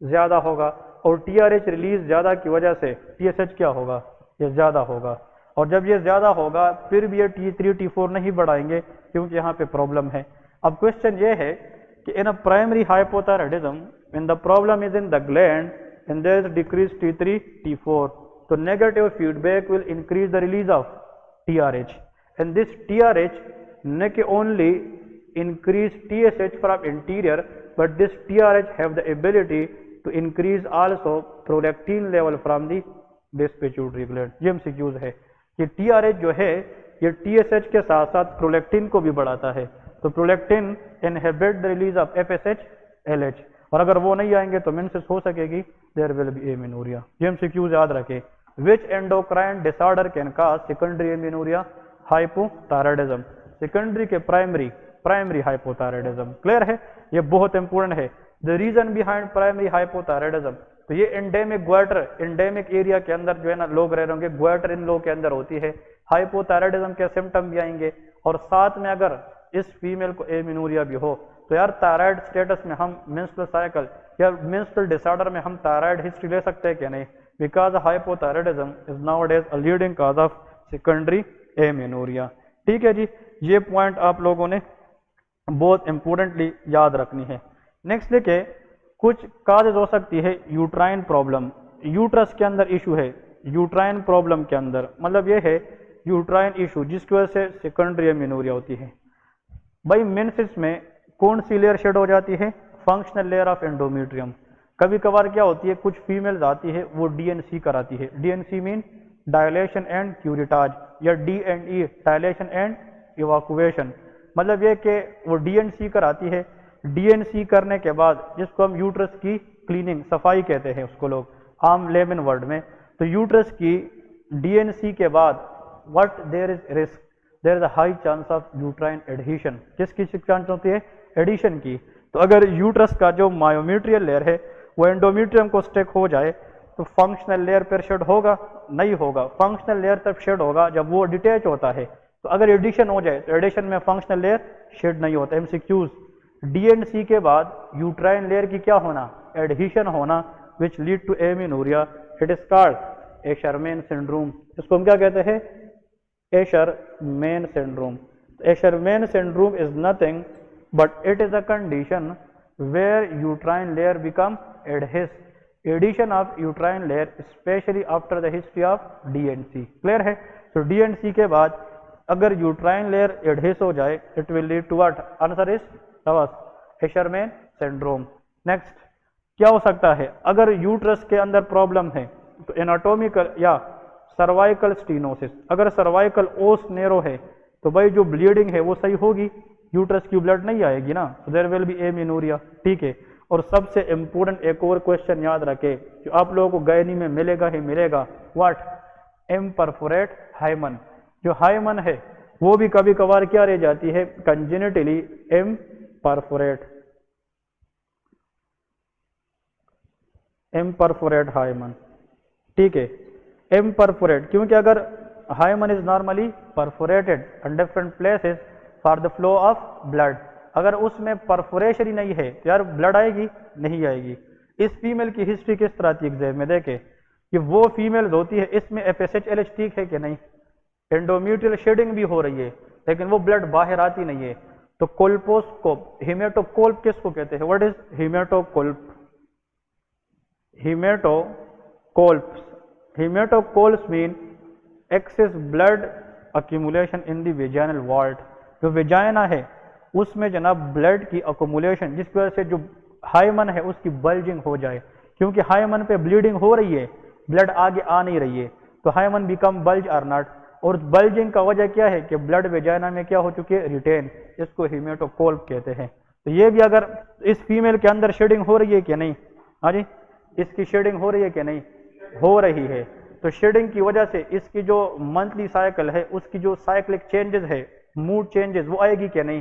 ज्यादा होगा। और TRH रिलीज ज्यादा की वजह से TSH क्या होगा? ये ज्यादा होगा। और जब ये ज्यादा होगा फिर भी ये T3 T4 नहीं बढ़ाएंगे क्योंकि यहाँ पे प्रॉब्लम है। अब क्वेश्चन ये है कि in a primary hypothyroidism when the problem is in the gland and there is decrease T3 T4, तो negative feedback will increase the release of TRH, and this TRH not only increase TSH from interior, but this TRH have the ability to increase also prolactin level from the this pituitary gland। ये MCQs है कि TRH जो है ये TSH के साथ साथ prolactin को भी बढ़ाता है। तो prolactin inhibit the release of FSH LH, और अगर वो नहीं आएंगे तो मेंसेस हो सकेगी, देयर विल बी एमिनोरिया। ये MCQs याद रखें। Which endocrine disorder can cause secondary amenorrhea? Hypothyroidism, secondary के primary hypothyroidism, क्लियर है? ये बहुत इंपॉर्टेंट है। The reason behind primary hypothyroidism, तो ये एंडेमिक ग्वाटर, एंडेमिक एरिया के अंदर जो है ना लोग रह रहे होंगे, ग्वाटर इन लोगों के अंदर होती है, हाइपोथायराइडिज्म के सिम्टम भी आएंगे, और साथ में अगर इस फीमेल को एमिनोरिया भी हो तो यार थायराइड स्टेटस में हम मेंस्ट्रुअल साइकिल या मेंस्ट्रुअल डिसऑर्डर में हम थायराइड हिस्ट्री ले सकते हैं कि नहीं, because hypothyroidism is nowadays a leading cause of secondary amenorrhoea. ठीक है जी, ये पॉइंट आप लोगों ने बहुत इंपॉर्टेंटली याद रखनी है। नेक्स्ट देखिए, कुछ काजेज हो सकती है यूट्राइन प्रॉब्लम, यूट्रस के अंदर इशू है, यूट्राइन प्रॉब्लम के अंदर मतलब ये है यूट्राइन इशू जिसकी वजह से सेकेंडरी एमिनोरिया होती है। भाई मेंसेस में कौन सी लेयर शेड हो जाती है, फंक्शनल लेयर ऑफ एंडोमेट्रियम। कभी कभार क्या होती है, कुछ फीमेल्स आती है वो डीएनसी कराती है, डीएनसी मीन डायलेशन एंड क्यूरिटाज, या डीएनई डायलेशन एंड इवाकुएशन, मतलब ये कि वो डीएनसी कराती है। डीएनसी करने के बाद जिसको हम यूट्रस की क्लीनिंग, सफाई कहते हैं उसको लोग आम लेमन वर्ड में, तो यूट्रस की डीएनसी के बाद what there is risk, there is a high chance of uterine adhesion. किसकी चांस होती है, एडिशन की। तो अगर यूट्रस का जो मायोमेट्रियल लेयर है वो एंडोमेट्रियम को स्टेक हो जाए तो फंक्शनल लेयर पर शेड होगा, नहीं होगा। फंक्शनल लेयर तब शेड होगा जब वो डिटैच होता है, तो अगर एडिशन हो जाए तो एडिशन में फंक्शनल लेयर शेड नहीं होता। एमसीक्यूज, डीएनसी के बाद यूट्राइन लेयर की क्या होना, एडहेशन होना, which lead to amenorrhoea, it is called Asherman syndrome. इसको हम क्या कहते हैं, Asherman syndrome. Asherman syndrome is nothing but it is a condition where uterine layer become adhesed, addition of uterine layer especially after the history of DNC। Clear है? तो DNC के बाद अगर uterine layer adhese हो जाए it will lead to what? Answer is Asherman syndrome. Next क्या हो सकता है, अगर यूट्रस के अंदर प्रॉब्लम है तो एनाटॉमिकल या सर्वाइकल स्टीनोसिस, अगर सर्वाइकल ओस नेरो है तो भाई जो ब्लीडिंग है वो सही होगी, यूट्रस की ब्लड नहीं आएगी ना, तो देयर विल बी एमिनोरिया। ठीक है, और सबसे इंपॉर्टेंट एक और क्वेश्चन याद रखे जो आप लोगों को गायनी में मिलेगा ही मिलेगा, व्हाट, इम्परफोरेट हाइमन। जो हाइमन है वो भी कभी कभार क्या रह जाती है, कंजेनिटली इम्परफोरेट, इम्परफोरेट हाइमन। ठीक है, इम्परफोरेट क्योंकि अगर hymen is normally perforated and different places for the flow of blood, अगर उसमें परफोरेशन ही नहीं है तो यार ब्लड आएगी नहीं आएगी। इस फीमेल की हिस्ट्री किस तरह थी एग्जाम में देखे कि वो फीमेल होती है, इसमें एफएसएच ठीक है कि नहीं, एंडोमेट्रियल शेडिंग भी हो रही है लेकिन वो ब्लड बाहर आती नहीं है, तो कोल्पोस्कोप, हेमेटोकोल्प किसको कहते हैं, what is haematocolpos, haematocolpos, haematocolpos mean excess blood accumulation in the vaginal vault. जो वेजाइना है उसमें जनाब ब्लड की अक्यूमुलेशन जिसकी वजह से जो हाइमन है उसकी बल्जिंग हो जाए, क्योंकि हाइमन पे ब्लीडिंग हो रही है, ब्लड आगे आ नहीं रही है, तो hymen become bulge or not. और बल्जिंग का वजह क्या है कि ब्लड वेजाइना में क्या हो चुकी है, रिटेन, इसको हेमेटोकोल्प कहते हैं। तो ये भी अगर इस फीमेल के अंदर शेडिंग हो रही है कि नहीं, हाँ जी, इसकी शेडिंग हो रही है कि नहीं, हो रही है, तो शेडिंग की वजह से इसकी जो मंथली साइकिल है उसकी जो साइक्लिक चेंजेस है, मूड चेंजेस, वो आएगी क्या नहीं,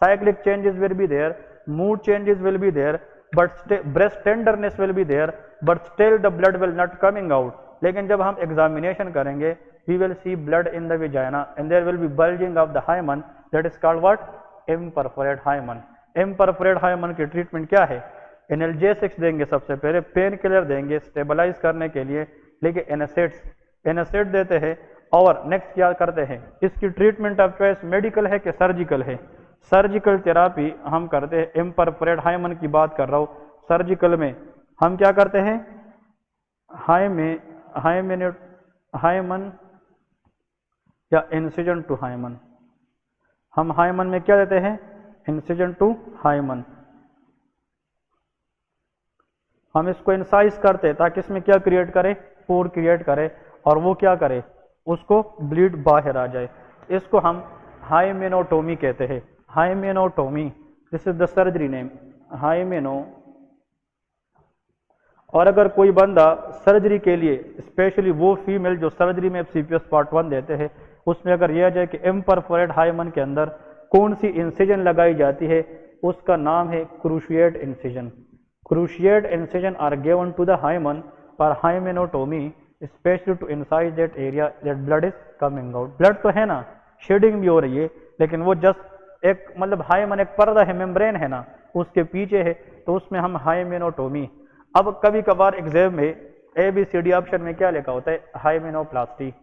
cyclic changes will be there, mood changes will be there, but breast tenderness will be there, but still the blood will not coming out. लेकिन जब हम एग्जामिनेशन करेंगे we will see blood in the vagina and there will be bulging of the hymen, that is called what, imperforate hymen. Imperforate hymen की treatment क्या है, analgesics देंगे, सबसे पहले पेन किलर देंगे स्टेबलाइज करने के लिए, लेकिन एनासिड देते हैं, और नेक्स्ट क्या करते हैं, इसकी ट्रीटमेंट ऑफ चॉइस मेडिकल है कि सर्जिकल है, सर्जिकल थेरापी हम करते हैं। इम्परफोरेट हाइमन की बात कर रहा हूँ, सर्जिकल में हम क्या करते हैं, हाइमन या इंसिजन टू हाइमन, हम हाइमन में क्या देते हैं, इंसिजन टू हाइमन, हम इसको इंसाइज करते हैं ताकि इसमें क्या क्रिएट करे, पोर क्रिएट करे, और वो क्या करे, उसको ब्लीड बाहर आ जाए। इसको हम हाइमेनोटोमी कहते हैं, hymenotomy, this is the surgery name, hymeno. और अगर कोई बंदा सर्जरी के लिए, स्पेशली वो फीमेल जो सर्जरी में सीपीएस पार्ट 1 देते हैं, उसमें अगर यह आ जाए कि इम्परफोरेट हाइमन के अंदर कौन सी इंसिजन लगाई जाती है, उसका नाम है cruciate incision. cruciate incision are given to the hymen for hymenotomy, especially to incise that area that blood is coming out. blood तो है ना, शेडिंग भी हो रही है, लेकिन वो जस्ट एक मतलब हाइमन एक पर्दा है, मेम्ब्रेन है ना, उसके पीछे है, तो उसमें हम हाइमेनोटोमी। अब कभी कभार एग्जाम में ABCD ऑप्शन में क्या लिखा होता है, hymenoplasty.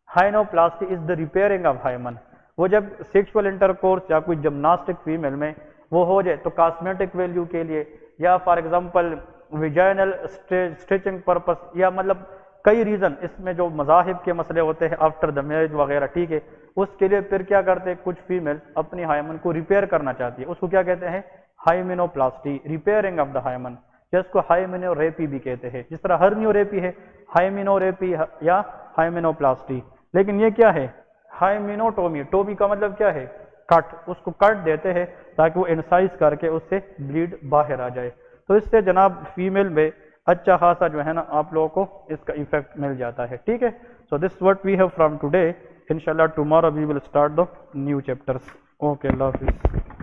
Hymenoplasty is the repairing of hymen. वो जब सेक्सुअल इंटरकोर्स या कोई जिम्नास्टिक फीमेल में वो हो जाए तो कॉस्मेटिक वैल्यू के लिए, या for example vaginal stretching purpose, या मतलब कई रीजन इसमें जो मजाहिब के मसले होते हैं आफ्टर द मैरिज वगैरह, ठीक है, उसके लिए फिर क्या करते हैं, कुछ फीमेल अपनी हाइमन को रिपेयर करना चाहती है, उसको क्या कहते हैं, hymenoplasty, repairing of the hymen, जिसको हाइमेनोरेपी भी कहते हैं। जिस तरह हर्नियोरेपी है, हाइमेनोरेपी या हाइमेनोप्लास्टी। लेकिन ये क्या है, हाइमेनोटोमी। टोमी का मतलब क्या है, कट, उसको कट देते हैं ताकि वो इंसाइज करके उससे ब्लीड बाहर आ जाए। तो इससे जनाब फीमेल में अच्छा खासा जो है ना आप लोगों को इसका इफेक्ट मिल जाता है, ठीक है। So this what we have from today, इंशाल्लाह tomorrow we will start the new chapters. Okay, अल्लाह हाफिज़।